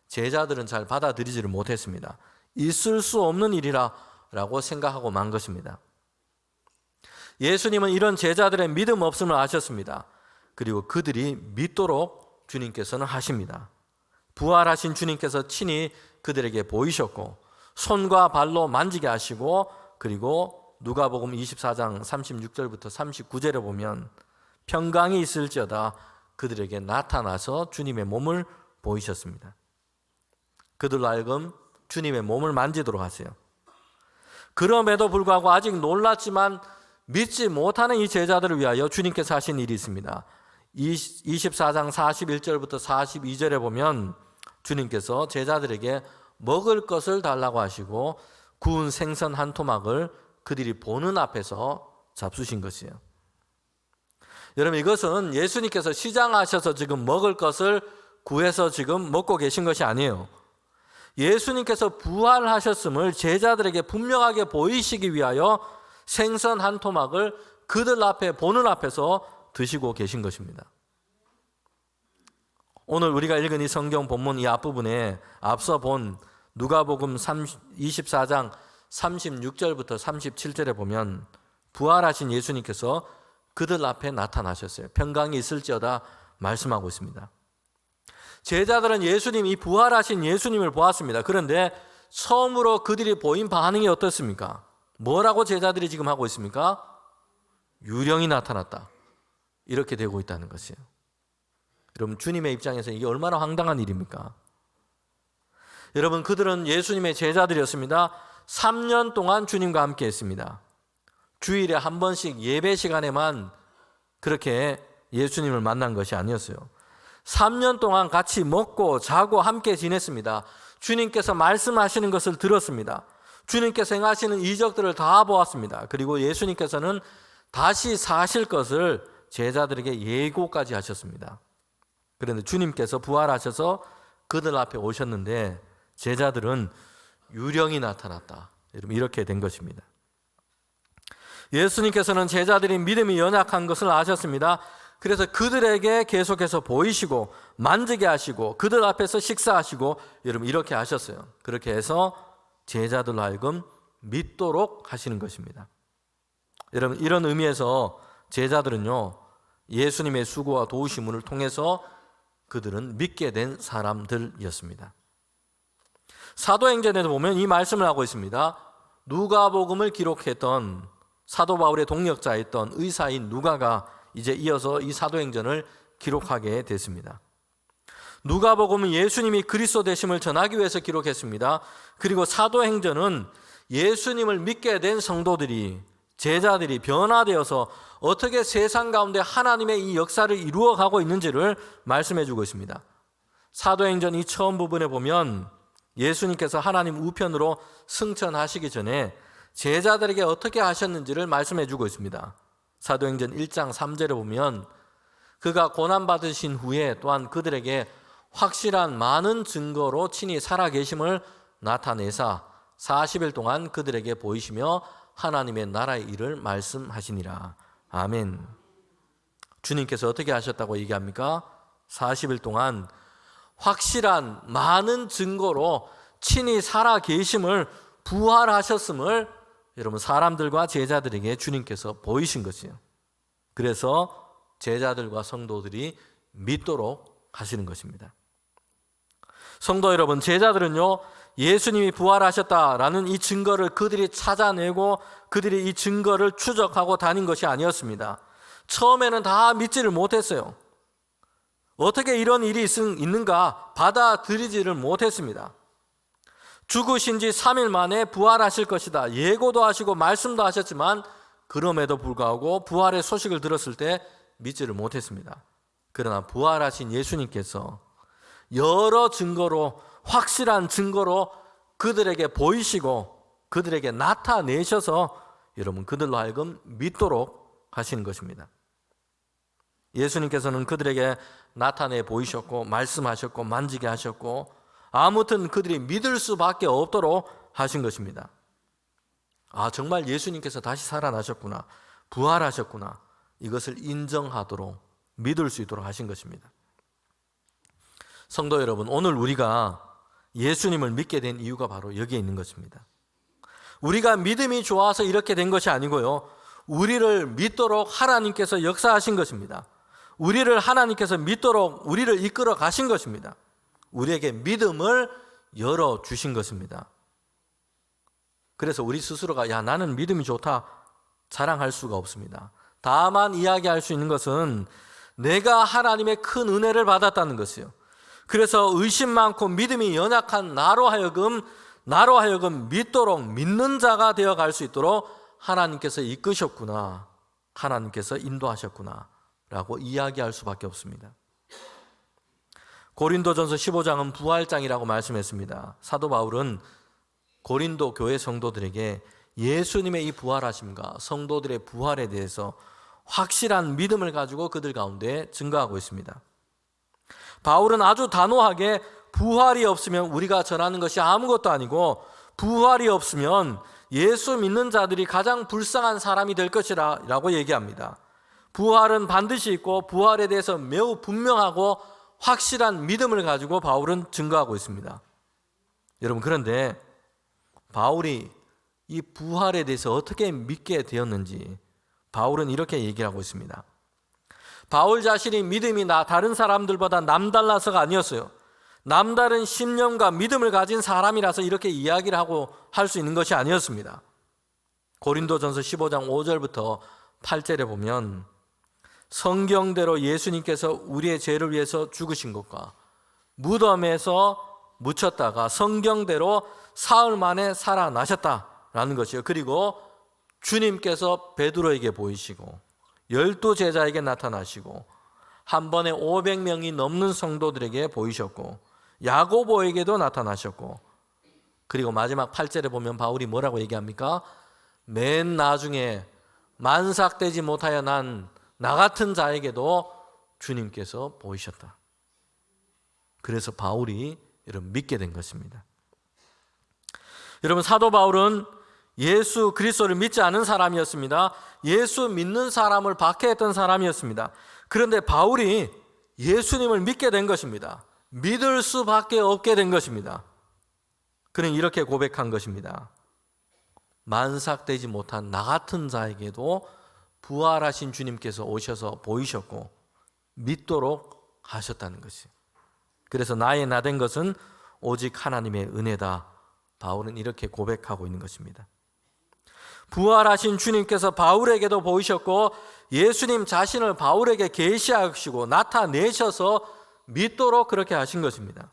제자들은 잘 받아들이지를 못했습니다. 있을 수 없는 일이라고 생각하고 만 것입니다. 예수님은 이런 제자들의 믿음 없음을 아셨습니다. 그리고 그들이 믿도록 주님께서는 하십니다. 부활하신 주님께서 친히 그들에게 보이셨고 손과 발로 만지게 하시고, 그리고 누가복음 24장 36절부터 39절에 보면 평강이 있을지어다 그들에게 나타나서 주님의 몸을 보이셨습니다. 그들로 하여금 주님의 몸을 만지도록 하세요. 그럼에도 불구하고 아직 놀랐지만 믿지 못하는 이 제자들을 위하여 주님께서 하신 일이 있습니다. 24장 41절부터 42절에 보면 주님께서 제자들에게 먹을 것을 달라고 하시고 구운 생선 한 토막을 그들이 보는 앞에서 잡수신 것이에요. 여러분, 이것은 예수님께서 시장하셔서 지금 먹을 것을 구해서 지금 먹고 계신 것이 아니에요. 예수님께서 부활하셨음을 제자들에게 분명하게 보이시기 위하여 생선 한 토막을 그들 앞에 보는 앞에서 드시고 계신 것입니다. 오늘 우리가 읽은 이 성경 본문 이 앞부분에 앞서 본 누가복음 24장 36절부터 37절에 보면 부활하신 예수님께서 그들 앞에 나타나셨어요. 평강이 있을지어다 말씀하고 있습니다. 제자들은 예수님, 이 부활하신 예수님을 보았습니다. 그런데 처음으로 그들이 보인 반응이 어떻습니까? 뭐라고 제자들이 지금 하고 있습니까? 유령이 나타났다, 이렇게 되고 있다는 것이에요. 여러분, 주님의 입장에서 이게 얼마나 황당한 일입니까? 여러분, 그들은 예수님의 제자들이었습니다. 3년 동안 주님과 함께 했습니다. 주일에 한 번씩 예배 시간에만 그렇게 예수님을 만난 것이 아니었어요. 3년 동안 같이 먹고 자고 함께 지냈습니다. 주님께서 말씀하시는 것을 들었습니다. 주님께서 행하시는 이적들을 다 보았습니다. 그리고 예수님께서는 다시 사실 것을 제자들에게 예고까지 하셨습니다. 그런데 주님께서 부활하셔서 그들 앞에 오셨는데 제자들은 유령이 나타났다, 이렇게 된 것입니다. 예수님께서는 제자들이 믿음이 연약한 것을 아셨습니다. 그래서 그들에게 계속해서 보이시고 만지게 하시고 그들 앞에서 식사하시고 여러분 이렇게 하셨어요. 그렇게 해서 제자들로 하여금 믿도록 하시는 것입니다. 여러분, 이런 의미에서 제자들은요, 예수님의 수고와 도우심을 통해서 그들은 믿게 된 사람들이었습니다. 사도행전에도 보면 이 말씀을 하고 있습니다. 누가복음을 기록했던 사도 바울의 동역자였던 의사인 누가가 이제 이어서 이 사도행전을 기록하게 됐습니다. 누가복음은 예수님이 그리스도 되심을 전하기 위해서 기록했습니다. 그리고 사도행전은 예수님을 믿게 된 성도들이, 제자들이 변화되어서 어떻게 세상 가운데 하나님의 이 역사를 이루어가고 있는지를 말씀해 주고 있습니다. 사도행전 이 처음 부분에 보면 예수님께서 하나님 우편으로 승천하시기 전에 제자들에게 어떻게 하셨는지를 말씀해 주고 있습니다. 사도행전 1장 3절에 보면 그가 고난받으신 후에 또한 그들에게 확실한 많은 증거로 친히 살아계심을 나타내사 40일 동안 그들에게 보이시며 하나님의 나라의 일을 말씀하시니라. 아멘. 주님께서 어떻게 하셨다고 얘기합니까? 40일 동안 확실한 많은 증거로 친히 살아계심을, 부활하셨음을 여러분 사람들과 제자들에게 주님께서 보이신 것이에요. 그래서 제자들과 성도들이 믿도록 하시는 것입니다. 성도 여러분, 제자들은요, 예수님이 부활하셨다라는 이 증거를 그들이 찾아내고 그들이 이 증거를 추적하고 다닌 것이 아니었습니다. 처음에는 다 믿지를 못했어요. 어떻게 이런 일이 있는가 받아들이지를 못했습니다. 죽으신 지 3일 만에 부활하실 것이다 예고도 하시고 말씀도 하셨지만 그럼에도 불구하고 부활의 소식을 들었을 때 믿지를 못했습니다. 그러나 부활하신 예수님께서 여러 증거로, 확실한 증거로 그들에게 보이시고 그들에게 나타내셔서 여러분 그들로 하여금 믿도록 하시는 것입니다. 예수님께서는 그들에게 나타내 보이셨고 말씀하셨고 만지게 하셨고 아무튼 그들이 믿을 수밖에 없도록 하신 것입니다. 아, 정말 예수님께서 다시 살아나셨구나, 부활하셨구나, 이것을 인정하도록 믿을 수 있도록 하신 것입니다. 성도 여러분, 오늘 우리가 예수님을 믿게 된 이유가 바로 여기에 있는 것입니다. 우리가 믿음이 좋아서 이렇게 된 것이 아니고요, 우리를 믿도록 하나님께서 역사하신 것입니다. 우리를 하나님께서 믿도록 우리를 이끌어 가신 것입니다. 우리에게 믿음을 열어주신 것입니다. 그래서 우리 스스로가 야, 나는 믿음이 좋다 자랑할 수가 없습니다. 다만 이야기할 수 있는 것은 내가 하나님의 큰 은혜를 받았다는 것이요. 그래서 의심 많고 믿음이 연약한 나로 하여금 믿도록 믿는 자가 되어갈 수 있도록 하나님께서 이끄셨구나, 하나님께서 인도하셨구나 라고 이야기할 수밖에 없습니다. 고린도전서 15장은 부활장이라고 말씀했습니다. 사도 바울은 고린도 교회 성도들에게 예수님의 이 부활하심과 성도들의 부활에 대해서 확실한 믿음을 가지고 그들 가운데 증거하고 있습니다. 바울은 아주 단호하게 부활이 없으면 우리가 전하는 것이 아무것도 아니고 부활이 없으면 예수 믿는 자들이 가장 불쌍한 사람이 될 것이라 라고 얘기합니다. 부활은 반드시 있고 부활에 대해서 매우 분명하고 확실한 믿음을 가지고 바울은 증거하고 있습니다. 여러분, 그런데 바울이 이 부활에 대해서 어떻게 믿게 되었는지 바울은 이렇게 얘기를 하고 있습니다. 바울 자신이 믿음이 다른 사람들보다 남달라서가 아니었어요. 남다른 신념과 믿음을 가진 사람이라서 이렇게 이야기를 하고 할 수 있는 것이 아니었습니다. 고린도전서 15장 5절부터 8절에 보면 성경대로 예수님께서 우리의 죄를 위해서 죽으신 것과 무덤에서 묻혔다가 성경대로 사흘 만에 살아나셨다라는 것이요. 그리고 주님께서 베드로에게 보이시고 12제자에게 나타나시고 한 번에 500명이 넘는 성도들에게 보이셨고 야고보에게도 나타나셨고, 그리고 마지막 8절에 보면 바울이 뭐라고 얘기합니까? 맨 나중에 만삭되지 못하여 난 나 같은 자에게도 주님께서 보이셨다. 그래서 바울이 여러분 믿게 된 것입니다. 여러분, 사도 바울은 예수 그리스도를 믿지 않은 사람이었습니다. 예수 믿는 사람을 박해했던 사람이었습니다. 그런데 바울이 예수님을 믿게 된 것입니다. 믿을 수밖에 없게 된 것입니다. 그는 이렇게 고백한 것입니다. 만삭되지 못한 나 같은 자에게도 부활하신 주님께서 오셔서 보이셨고 믿도록 하셨다는 것이에요. 그래서 나의 나 된 것은 오직 하나님의 은혜다. 바울은 이렇게 고백하고 있는 것입니다. 부활하신 주님께서 바울에게도 보이셨고 예수님 자신을 바울에게 계시하시고 나타내셔서 믿도록 그렇게 하신 것입니다.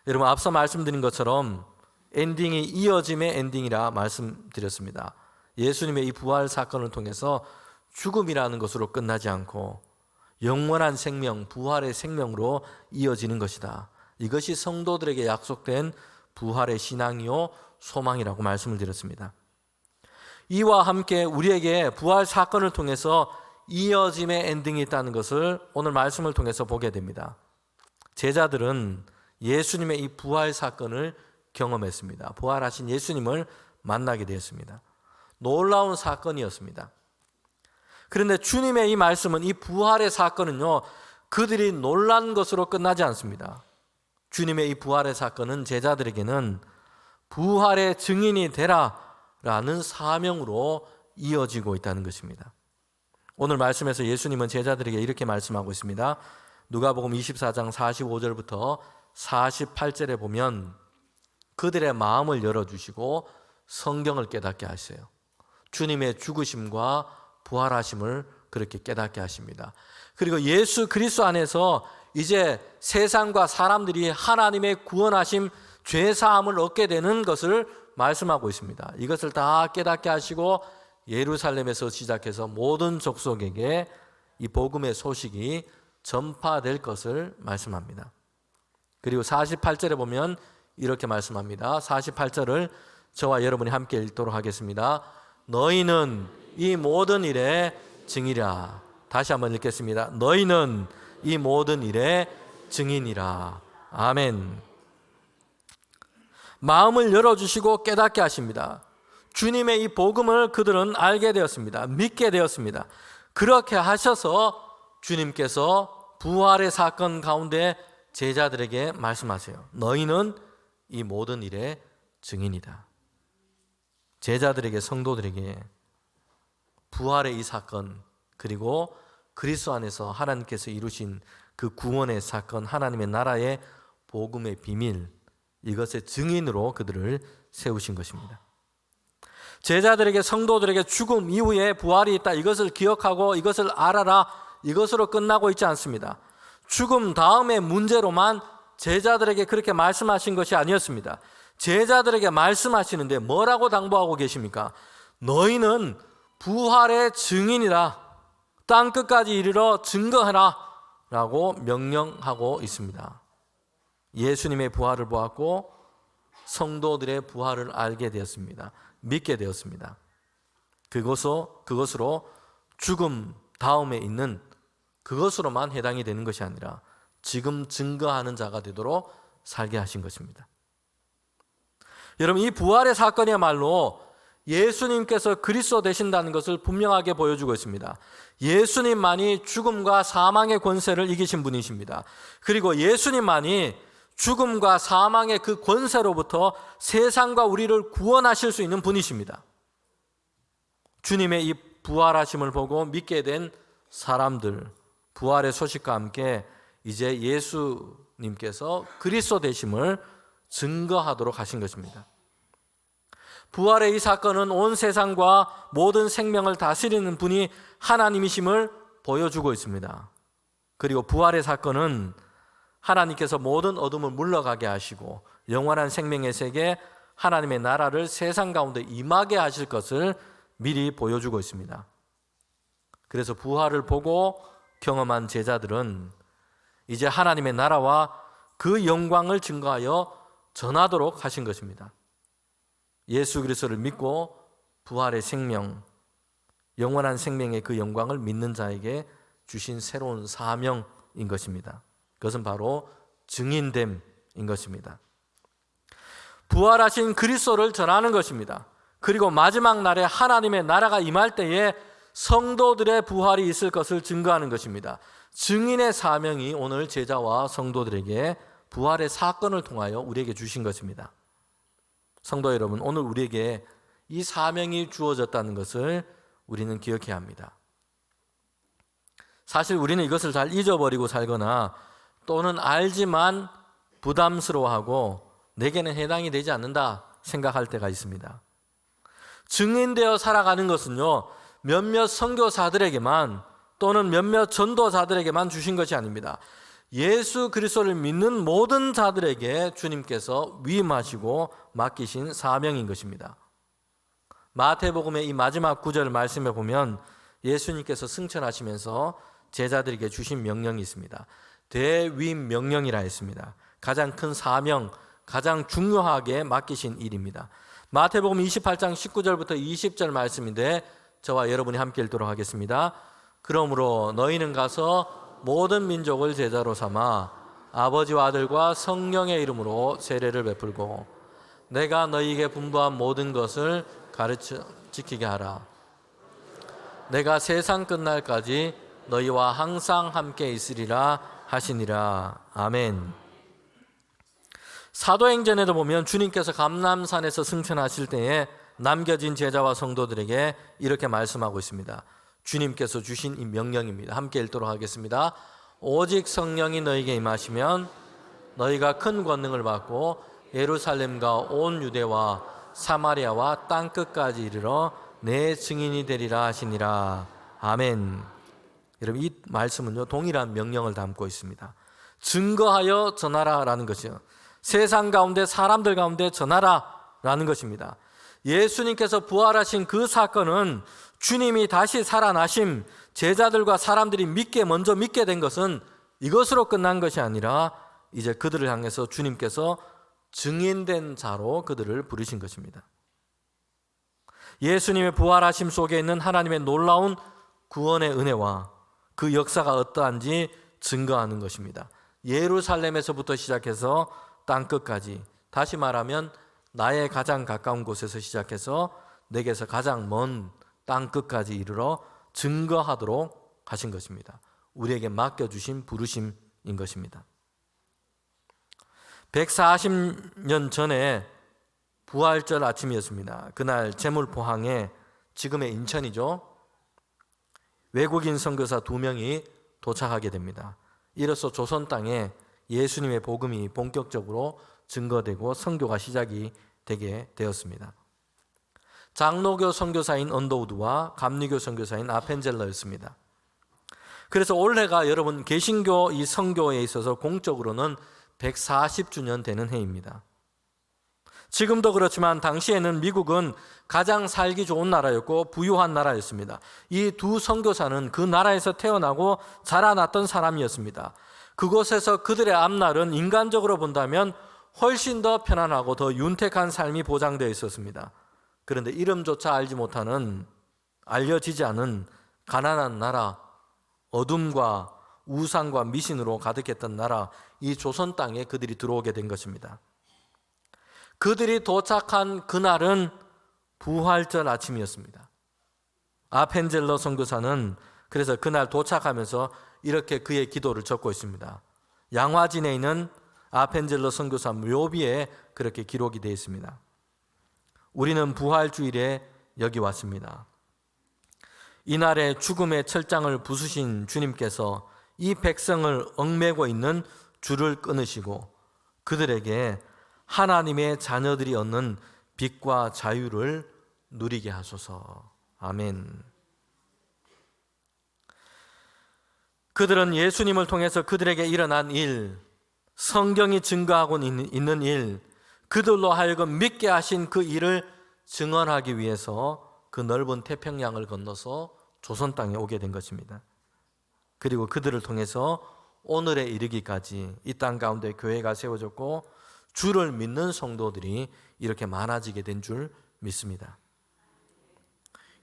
여러분, 앞서 말씀드린 것처럼 엔딩이 이어짐의 엔딩이라 말씀드렸습니다. 예수님의 이 부활 사건을 통해서 죽음이라는 것으로 끝나지 않고 영원한 생명, 부활의 생명으로 이어지는 것이다. 이것이 성도들에게 약속된 부활의 신앙이요 소망이라고 말씀을 드렸습니다. 이와 함께 우리에게 부활 사건을 통해서 이어짐의 엔딩이 있다는 것을 오늘 말씀을 통해서 보게 됩니다. 제자들은 예수님의 이 부활 사건을 경험했습니다. 부활하신 예수님을 만나게 되었습니다. 놀라운 사건이었습니다. 그런데 주님의 이 말씀은, 이 부활의 사건은요, 그들이 놀란 것으로 끝나지 않습니다. 주님의 이 부활의 사건은 제자들에게는 부활의 증인이 되라라는 사명으로 이어지고 있다는 것입니다. 오늘 말씀에서 예수님은 제자들에게 이렇게 말씀하고 있습니다. 누가복음 24장 45절부터 48절에 보면 그들의 마음을 열어주시고 성경을 깨닫게 하세요. 주님의 죽으심과 부활하심을 그렇게 깨닫게 하십니다. 그리고 예수 그리스도 안에서 이제 세상과 사람들이 하나님의 구원하심, 죄사함을 얻게 되는 것을 말씀하고 있습니다. 이것을 다 깨닫게 하시고 예루살렘에서 시작해서 모든 족속에게 이 복음의 소식이 전파될 것을 말씀합니다. 그리고 48절에 보면 이렇게 말씀합니다. 48절을 저와 여러분이 함께 읽도록 하겠습니다. 너희는 이 모든 일의 증이라. 다시 한번 읽겠습니다. 너희는 이 모든 일의 증인이라. 아멘. 마음을 열어주시고 깨닫게 하십니다. 주님의 이 복음을 그들은 알게 되었습니다. 믿게 되었습니다. 그렇게 하셔서 주님께서 부활의 사건 가운데 제자들에게 말씀하세요. 너희는 이 모든 일의 증인이다. 제자들에게, 성도들에게 부활의 이 사건, 그리고 그리스도 안에서 하나님께서 이루신 그 구원의 사건, 하나님의 나라의 복음의 비밀, 이것의 증인으로 그들을 세우신 것입니다. 제자들에게, 성도들에게 죽음 이후에 부활이 있다, 이것을 기억하고 이것을 알아라, 이것으로 끝나고 있지 않습니다. 죽음 다음의 문제로만 제자들에게 그렇게 말씀하신 것이 아니었습니다. 제자들에게 말씀하시는데 뭐라고 당부하고 계십니까? 너희는 부활의 증인이라. 땅 끝까지 이르러 증거하라 라고 명령하고 있습니다. 예수님의 부활을 보았고 성도들의 부활을 알게 되었습니다. 믿게 되었습니다. 그것으로 죽음 다음에 있는 그것으로만 해당이 되는 것이 아니라 지금 증거하는 자가 되도록 살게 하신 것입니다. 여러분, 이 부활의 사건이야말로 예수님께서 그리스도 되신다는 것을 분명하게 보여주고 있습니다. 예수님만이 죽음과 사망의 권세를 이기신 분이십니다. 그리고 예수님만이 죽음과 사망의 그 권세로부터 세상과 우리를 구원하실 수 있는 분이십니다. 주님의 이 부활하심을 보고 믿게 된 사람들, 부활의 소식과 함께 이제 예수님께서 그리스도 되심을 증거하도록 하신 것입니다. 부활의 이 사건은 온 세상과 모든 생명을 다스리는 분이 하나님이심을 보여주고 있습니다. 그리고 부활의 사건은 하나님께서 모든 어둠을 물러가게 하시고 영원한 생명의 세계, 하나님의 나라를 세상 가운데 임하게 하실 것을 미리 보여주고 있습니다. 그래서 부활을 보고 경험한 제자들은 이제 하나님의 나라와 그 영광을 증거하여 전하도록 하신 것입니다. 예수 그리스도를 믿고 부활의 생명, 영원한 생명의 그 영광을 믿는 자에게 주신 새로운 사명인 것입니다. 그것은 바로 증인됨인 것입니다. 부활하신 그리스도를 전하는 것입니다. 그리고 마지막 날에 하나님의 나라가 임할 때에 성도들의 부활이 있을 것을 증거하는 것입니다. 증인의 사명이 오늘 제자와 성도들에게 부활의 사건을 통하여 우리에게 주신 것입니다. 성도 여러분, 오늘 우리에게 이 사명이 주어졌다는 것을 우리는 기억해야 합니다. 사실 우리는 이것을 잘 잊어버리고 살거나 또는 알지만 부담스러워하고 내게는 해당이 되지 않는다 생각할 때가 있습니다. 증인되어 살아가는 것은요, 몇몇 선교사들에게만 또는 몇몇 전도자들에게만 주신 것이 아닙니다. 예수 그리스도를 믿는 모든 자들에게 주님께서 위임하시고 맡기신 사명인 것입니다. 마태복음의 이 마지막 구절 말씀에 보면 예수님께서 승천하시면서 제자들에게 주신 명령이 있습니다. 대위임 명령이라 했습니다. 가장 큰 사명, 가장 중요하게 맡기신 일입니다. 마태복음 28장 19절부터 20절 말씀인데 저와 여러분이 함께 읽도록 하겠습니다. 그러므로 너희는 가서 모든 민족을 제자로 삼아 아버지와 아들과 성령의 이름으로 세례를 베풀고 내가 너희에게 분부한 모든 것을 가르쳐 지키게 하라. 내가 세상 끝날까지 너희와 항상 함께 있으리라 하시니라. 아멘. 사도행전에도 보면 주님께서 감람산에서 승천하실 때에 남겨진 제자와 성도들에게 이렇게 말씀하고 있습니다. 주님께서 주신 이 명령입니다. 함께 읽도록 하겠습니다. 오직 성령이 너희에게 임하시면 너희가 큰 권능을 받고 예루살렘과 온 유대와 사마리아와 땅끝까지 이르러 내 증인이 되리라 하시니라. 아멘. 여러분, 이 말씀은요, 동일한 명령을 담고 있습니다. 증거하여 전하라라는 것이요, 세상 가운데 사람들 가운데 전하라라는 것입니다. 예수님께서 부활하신 그 사건은 주님이 다시 살아나심, 제자들과 사람들이 먼저 믿게 된 것은 이것으로 끝난 것이 아니라 이제 그들을 향해서 주님께서 증인된 자로 그들을 부르신 것입니다. 예수님의 부활하심 속에 있는 하나님의 놀라운 구원의 은혜와 그 역사가 어떠한지 증거하는 것입니다. 예루살렘에서부터 시작해서 땅끝까지, 다시 말하면 나의 가장 가까운 곳에서 시작해서 내게서 가장 먼 땅끝까지 이르러 증거하도록 하신 것입니다. 우리에게 맡겨주신 부르심인 것입니다. 140년 전에 부활절 아침이었습니다. 그날 제물포항에, 지금의 인천이죠, 외국인 선교사 2명이 도착하게 됩니다. 이로써 조선 땅에 예수님의 복음이 본격적으로 증거되고 선교가 시작이 되게 되었습니다. 장로교 선교사인 언더우드와 감리교 선교사인 아펜젤러였습니다. 그래서 올해가 여러분 개신교 이 선교에 있어서 공적으로는 140주년 되는 해입니다. 지금도 그렇지만 당시에는 미국은 가장 살기 좋은 나라였고 부유한 나라였습니다. 이 두 선교사는 그 나라에서 태어나고 자라났던 사람이었습니다. 그곳에서 그들의 앞날은 인간적으로 본다면 훨씬 더 편안하고 더 윤택한 삶이 보장되어 있었습니다. 그런데 이름조차 알지 못하는, 알려지지 않은 가난한 나라, 어둠과 우상과 미신으로 가득했던 나라, 이 조선 땅에 그들이 들어오게 된 것입니다. 그들이 도착한 그날은 부활절 아침이었습니다. 아펜젤러 선교사는 그래서 그날 도착하면서 이렇게 그의 기도를 적고 있습니다. 양화진에 있는 아펜젤러 선교사 묘비에 그렇게 기록이 되어 있습니다. 우리는 부활주일에 여기 왔습니다. 이날에 죽음의 철장을 부수신 주님께서 이 백성을 얽매고 있는 줄을 끊으시고 그들에게 하나님의 자녀들이 얻는 빛과 자유를 누리게 하소서. 아멘. 그들은 예수님을 통해서 그들에게 일어난 일, 성경이 증거하고 있는 일, 그들로 하여금 믿게 하신 그 일을 증언하기 위해서 그 넓은 태평양을 건너서 조선 땅에 오게 된 것입니다. 그리고 그들을 통해서 오늘에 이르기까지 이 땅 가운데 교회가 세워졌고 주를 믿는 성도들이 이렇게 많아지게 된 줄 믿습니다.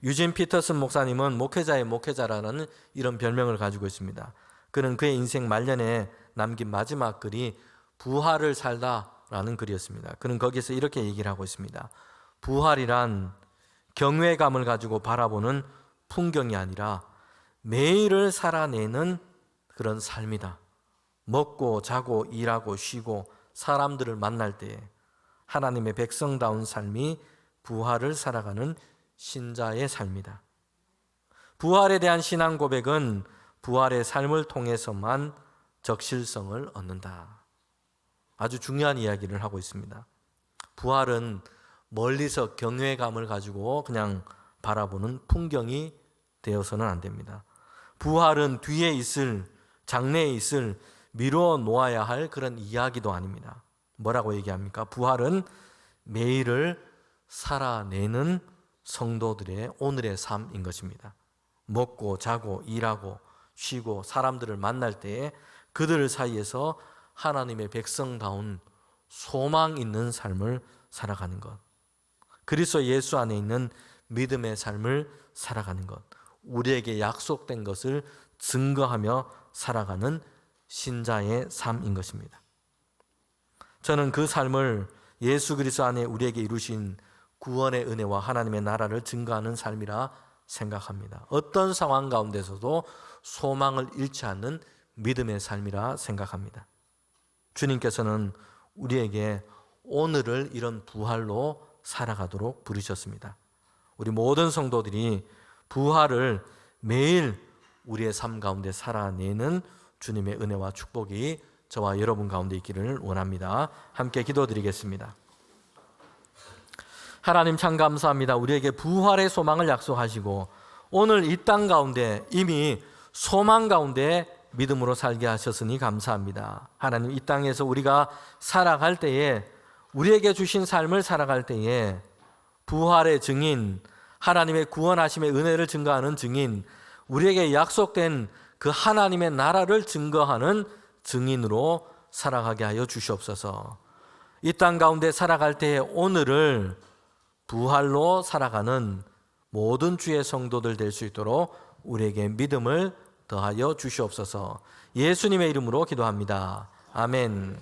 유진 피터슨 목사님은 목회자의 목회자라는 이런 별명을 가지고 있습니다. 그는 그의 인생 말년에 남긴 마지막 글이 부활을 살다라는 글이었습니다. 그는 거기서 이렇게 얘기를 하고 있습니다. 부활이란 경외감을 가지고 바라보는 풍경이 아니라 매일을 살아내는 그런 삶이다. 먹고 자고 일하고 쉬고 사람들을 만날 때 하나님의 백성다운 삶이 부활을 살아가는 신자의 삶이다. 부활에 대한 신앙 고백은 부활의 삶을 통해서만 적실성을 얻는다. 아주 중요한 이야기를 하고 있습니다. 부활은 멀리서 경외감을 가지고 그냥 바라보는 풍경이 되어서는 안 됩니다. 부활은 뒤에 있을, 장래에 있을 미루어 놓아야 할 그런 이야기도 아닙니다. 뭐라고 얘기합니까? 부활은 매일을 살아내는 성도들의 오늘의 삶인 것입니다. 먹고 자고 일하고 쉬고 사람들을 만날 때에 그들 사이에서 하나님의 백성다운 소망 있는 삶을 살아가는 것, 그리스도 예수 안에 있는 믿음의 삶을 살아가는 것, 우리에게 약속된 것을 증거하며 살아가는 신자의 삶인 것입니다. 저는 그 삶을 예수 그리스도 안에 우리에게 이루신 구원의 은혜와 하나님의 나라를 증거하는 삶이라 생각합니다. 어떤 상황 가운데서도 소망을 잃지 않는 믿음의 삶이라 생각합니다. 주님께서는 우리에게 오늘을 이런 부활로 살아가도록 부르셨습니다. 우리 모든 성도들이 부활을 매일 우리의 삶 가운데 살아내는 주님의 은혜와 축복이 저와 여러분 가운데 있기를 원합니다. 함께 기도드리겠습니다. 하나님 참 감사합니다. 우리에게 부활의 소망을 약속하시고 오늘 이 땅 가운데 이미 소망 가운데 믿음으로 살게 하셨으니 감사합니다. 하나님, 이 땅에서 우리가 살아갈 때에, 우리에게 주신 삶을 살아갈 때에 부활의 증인, 하나님의 구원하심의 은혜를 증거하는 증인, 우리에게 약속된 그 하나님의 나라를 증거하는 증인으로 살아가게 하여 주시옵소서. 이 땅 가운데 살아갈 때에 오늘을 부활로 살아가는 모든 주의 성도들 될 수 있도록 우리에게 믿음을 더하여 주시옵소서. 예수님의 이름으로 기도합니다. 아멘.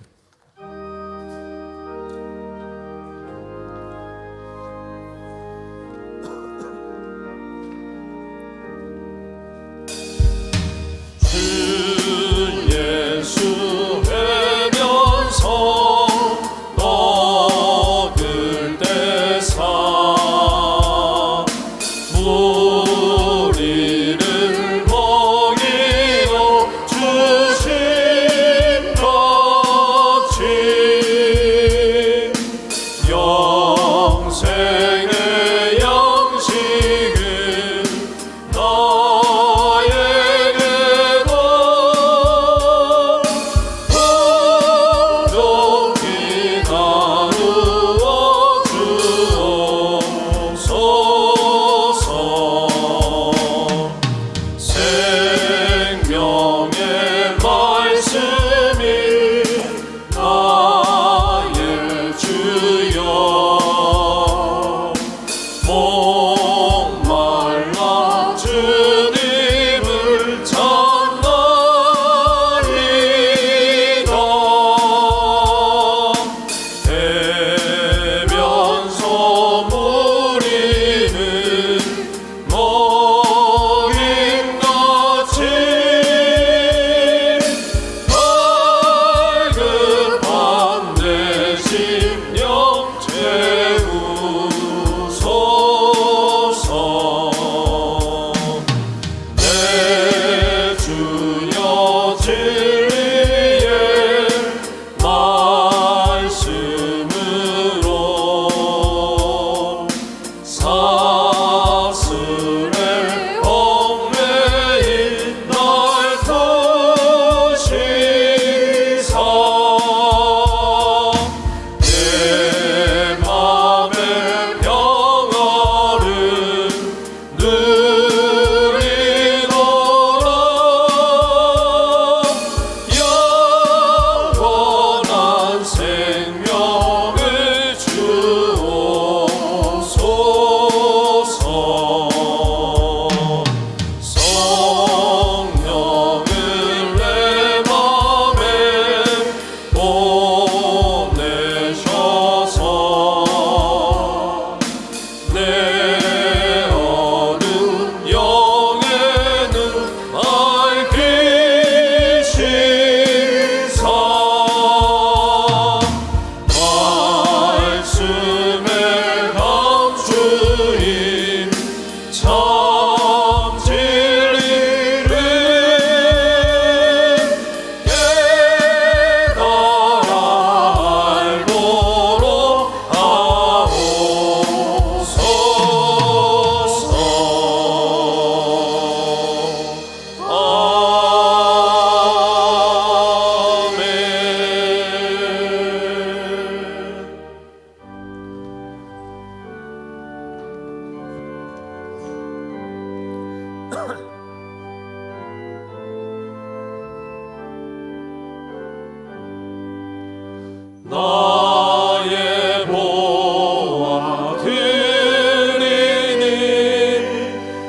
나의 보화 드리니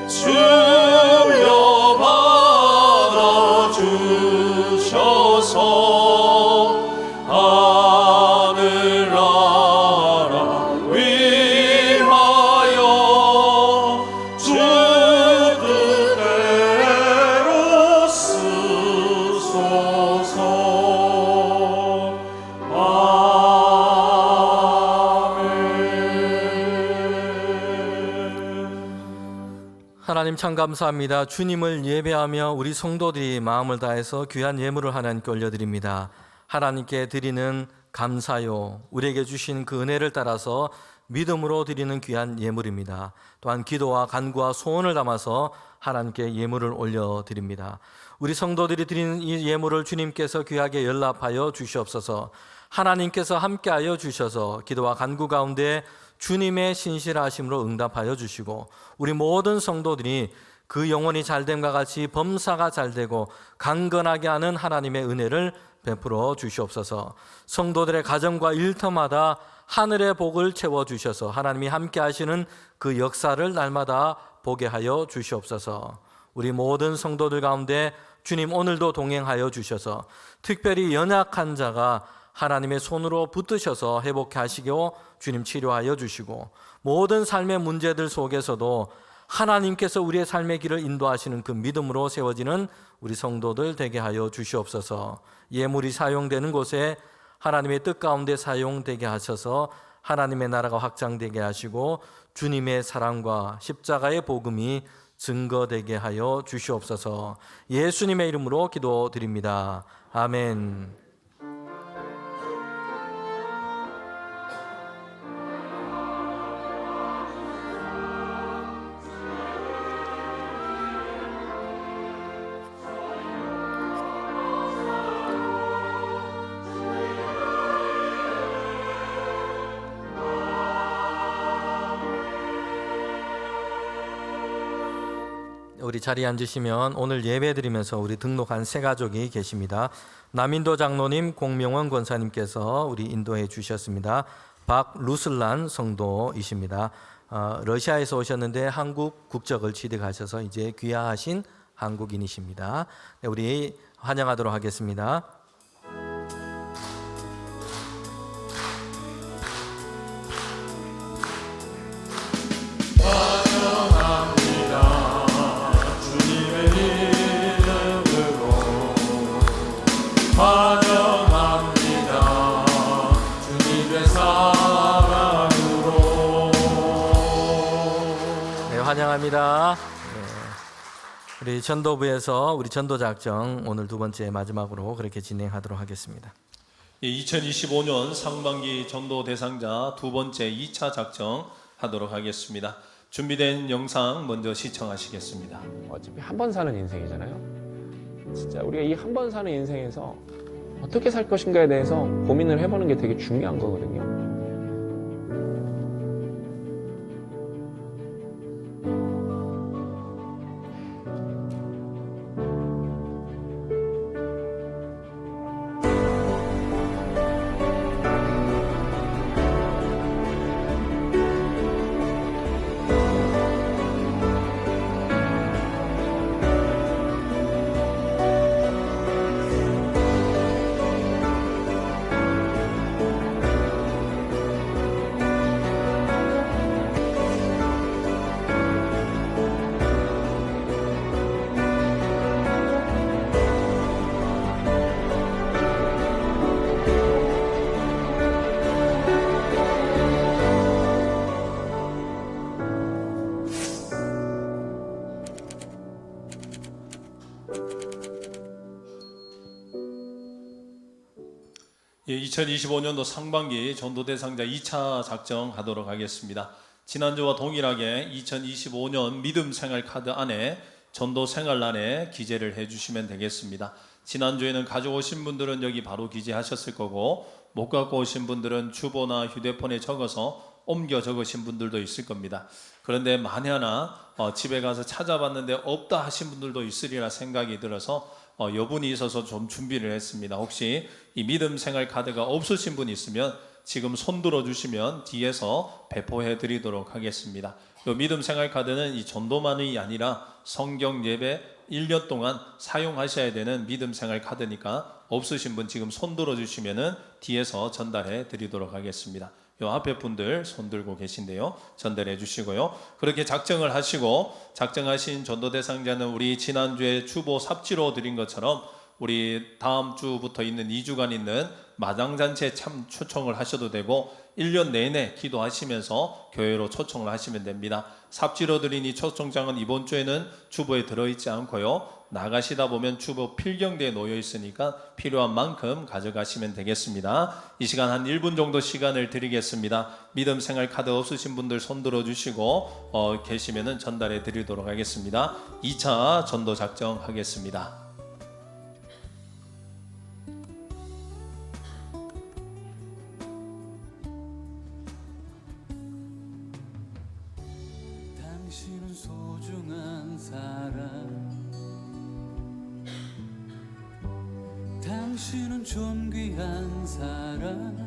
주여 받아주셔서 하늘나라 위하여 주 뜻대로 쓰소서. 하나님 참 감사합니다. 주님을 예배하며 우리 성도들이 마음을 다해서 귀한 예물을 하나님께 올려드립니다. 하나님께 드리는 감사요, 우리에게 주신 그 은혜를 따라서 믿음으로 드리는 귀한 예물입니다. 또한 기도와 간구와 소원을 담아서 하나님께 예물을 올려드립니다. 우리 성도들이 드리는 이 예물을 주님께서 귀하게 연락하여 주시옵소서. 하나님께서 함께하여 주셔서 기도와 간구 가운데 주님의 신실하심으로 응답하여 주시고 우리 모든 성도들이 그 영혼이 잘됨과 같이 범사가 잘되고 강건하게 하는 하나님의 은혜를 베풀어 주시옵소서. 성도들의 가정과 일터마다 하늘의 복을 채워주셔서 하나님이 함께 하시는 그 역사를 날마다 보게 하여 주시옵소서. 우리 모든 성도들 가운데 주님 오늘도 동행하여 주셔서 특별히 연약한 자가 하나님의 손으로 붙드셔서 회복해 하시고 주님 치료하여 주시고 모든 삶의 문제들 속에서도 하나님께서 우리의 삶의 길을 인도하시는 그 믿음으로 세워지는 우리 성도들 되게 하여 주시옵소서. 예물이 사용되는 곳에 하나님의 뜻 가운데 사용되게 하셔서 하나님의 나라가 확장되게 하시고 주님의 사랑과 십자가의 복음이 증거되게 하여 주시옵소서. 예수님의 이름으로 기도드립니다. 아멘. 우리 자리에 앉으시면 오늘 예배 드리면서 우리 등록한 세 가족이 계십니다. 남인도 장로님, 공명원 권사님께서 우리 인도해 주셨습니다. 박루슬란 성도이십니다. 러시아에서 오셨는데 한국 국적을 취득하셔서 이제 귀화하신 한국인이십니다. 네, 우리 환영하도록 하겠습니다. 환영합니다. 주님의 사랑으로. 네, 환영합니다. 네, 우리 전도부에서 우리 전도 작정 오늘 두 번째 마지막으로 그렇게 진행하도록 하겠습니다. 2025년 상반기 전도 대상자 두 번째 2차 작정 하도록 하겠습니다. 준비된 영상 먼저 시청하시겠습니다. 어차피 한 번 사는 인생이잖아요. 진짜 우리가 이 한 번 사는 인생에서 어떻게 살 것인가에 대해서 고민을 해보는 게 되게 중요한 거거든요. 예, 2025년도 상반기 전도 대상자 2차 작정하도록 하겠습니다. 지난주와 동일하게 2025년 믿음 생활 카드 안에 전도 생활란에 기재를 해주시면 되겠습니다. 지난주에는 가져오신 분들은 여기 바로 기재하셨을 거고 못 갖고 오신 분들은 주보나 휴대폰에 적어서 옮겨 적으신 분들도 있을 겁니다. 그런데 만에 하나 집에 가서 찾아봤는데 없다 하신 분들도 있으리라 생각이 들어서 여분이 있어서 좀 준비를 했습니다. 혹시 이 믿음 생활 카드가 없으신 분 있으면 지금 손 들어 주시면 뒤에서 배포해 드리도록 하겠습니다. 이 믿음 생활 카드는 이 전도만이 아니라 성경 예배 1년 동안 사용하셔야 되는 믿음 생활 카드니까 없으신 분 지금 손 들어 주시면은 뒤에서 전달해 드리도록 하겠습니다. 요 앞에 분들 손 들고 계신데요, 전달해 주시고요. 그렇게 작정을 하시고 작정하신 전도 대상자는 우리 지난주에 주보 삽지로 드린 것처럼 우리 다음 주부터 있는 2주간 있는 마당잔치에 참 초청을 하셔도 되고 1년 내내 기도하시면서 교회로 초청을 하시면 됩니다. 삽지로 드린 이 초청장은 이번 주에는 주보에 들어있지 않고요, 나가시다 보면 주보 필경대에 놓여 있으니까 필요한 만큼 가져가시면 되겠습니다. 이 시간 한 1분 정도 시간을 드리겠습니다. 믿음 생활 카드 없으신 분들 손 들어 주시고 계시면은 전달해 드리도록 하겠습니다. 2차 전도 작정하겠습니다. 당신은 소중한 사람, 당신은 존귀한 사람,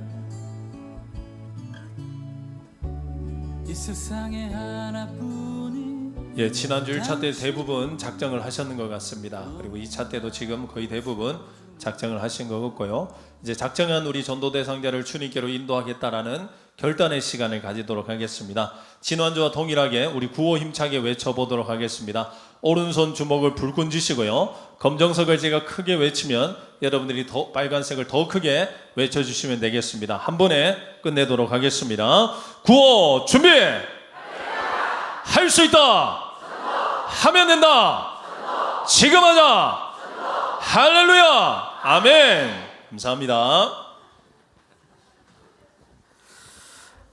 이 세상에 하나뿐인 예, 지난주 1차 때 대부분 작정을 하셨는 것 같습니다. 그리고 2차 때도 지금 거의 대부분 작정을 하신 것 같고요. 이제 작정한 우리 전도 대상자를 주님께로 인도하겠다라는 결단의 시간을 가지도록 하겠습니다. 지난주와 동일하게 우리 구호 힘차게 외쳐보도록 하겠습니다. 오른손 주먹을 불끈 쥐시고요, 검정석을 제가 크게 외치면 여러분들이 더 빨간색을 더 크게 외쳐주시면 되겠습니다. 한 번에 끝내도록 하겠습니다. 구호 준비! 할 수 있다! 하면 된다! 지금 하자! 할렐루야! 아멘! 감사합니다.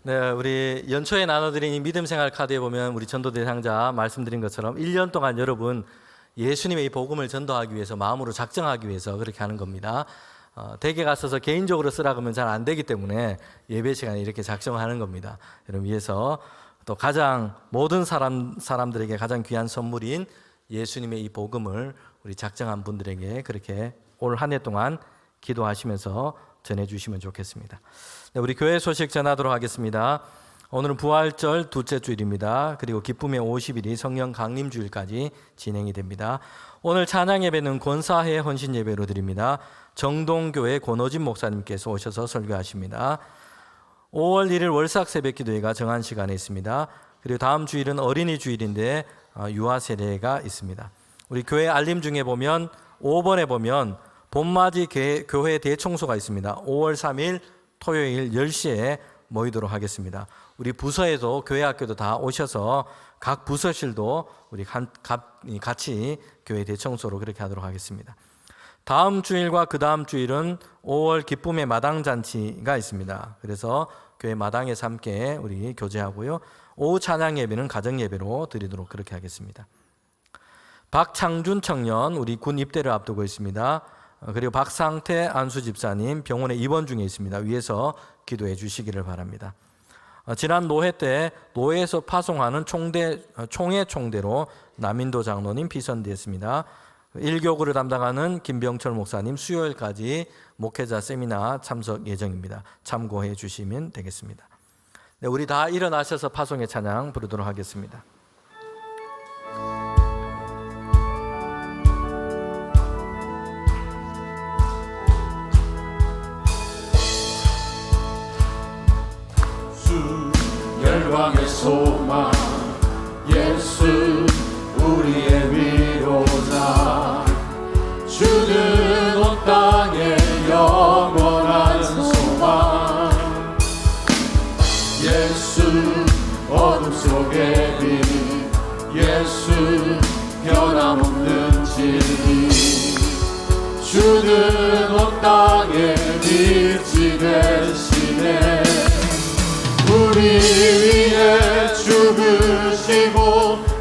네, 우리 연초에 나눠드린 이 믿음 생활 카드에 보면 우리 전도 대상자 말씀드린 것처럼 1년 동안 여러분 예수님의 이 복음을 전도하기 위해서 마음으로 작정하기 위해서 그렇게 하는 겁니다. 댁에 가서서 개인적으로 쓰라 그러면 잘 안 되기 때문에 예배 시간에 이렇게 작정하는 겁니다. 여러분 위해서 또 가장 모든 사람들에게 가장 귀한 선물인 예수님의 이 복음을 우리 작정한 분들에게 그렇게 올 한 해 동안 기도하시면서 전해주시면 좋겠습니다. 네, 우리 교회 소식 전하도록 하겠습니다. 오늘은 부활절 둘째 주일입니다. 그리고 기쁨의 50일이 성령 강림 주일까지 진행이 됩니다. 오늘 찬양 예배는 권사회 헌신 예배로 드립니다. 정동교회 권호진 목사님께서 오셔서 설교하십니다. 5월 1일 월삭 새벽 기도회가 정한 시간에 있습니다. 그리고 다음 주일은 어린이 주일인데 유아 세례가 있습니다. 우리 교회 알림 중에 보면 5번에 보면 봄맞이 교회 대청소가 있습니다. 5월 3일 토요일 10시에 모이도록 하겠습니다. 우리 부서에도 교회 학교도 다 오셔서 각 부서실도 우리 같이 교회 대청소로 그렇게 하도록 하겠습니다. 다음 주일과 그 다음 주일은 5월 기쁨의 마당잔치가 있습니다. 그래서 교회 마당에서 함께 우리 교제하고요. 오후 찬양 예배는 가정 예배로 드리도록 그렇게 하겠습니다. 박창준 청년 우리 군 입대를 앞두고 있습니다. 그리고 박상태 안수 집사님 병원에 입원 중에 있습니다. 위에서 기도해 주시기를 바랍니다. 지난 노회 때 노회에서 파송하는 총회 총대로 남인도 장로님 비선되었습니다. 1교구를 담당하는 김병철 목사님 수요일까지 목회자 세미나 참석 예정입니다. 참고해 주시면 되겠습니다. 네, 우리 다 일어나셔서 파송의 찬양 부르도록 하겠습니다. 열방의 소망 예수 우리의 위로자, 주는 온 땅에 영원한 소망, 예수 어둠 속의 빛, 예수 변함없는 진리, 주는 온 땅에 빛이 되시네. 우리 위해 죽으시고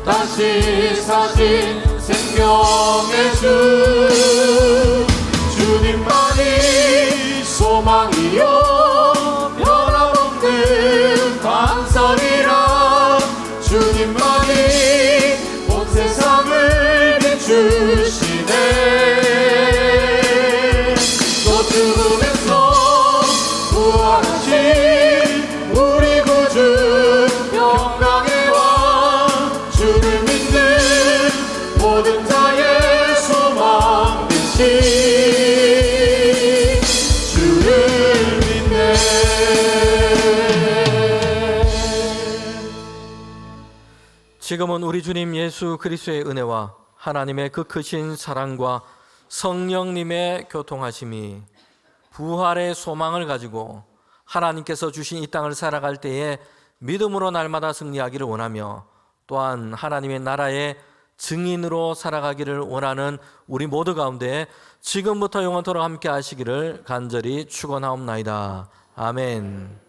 다시 사신 생명의 주, 주님만이 소망이요 변함없는 반석이라, 주님만이 온 세상을 비추시네. 지금은 우리 주님 예수 그리스도의 은혜와 하나님의 그 크신 사랑과 성령님의 교통하심이 부활의 소망을 가지고 하나님께서 주신 이 땅을 살아갈 때에 믿음으로 날마다 승리하기를 원하며 또한 하나님의 나라의 증인으로 살아가기를 원하는 우리 모두 가운데 지금부터 영원토록 함께 하시기를 간절히 축원하옵나이다. 아멘.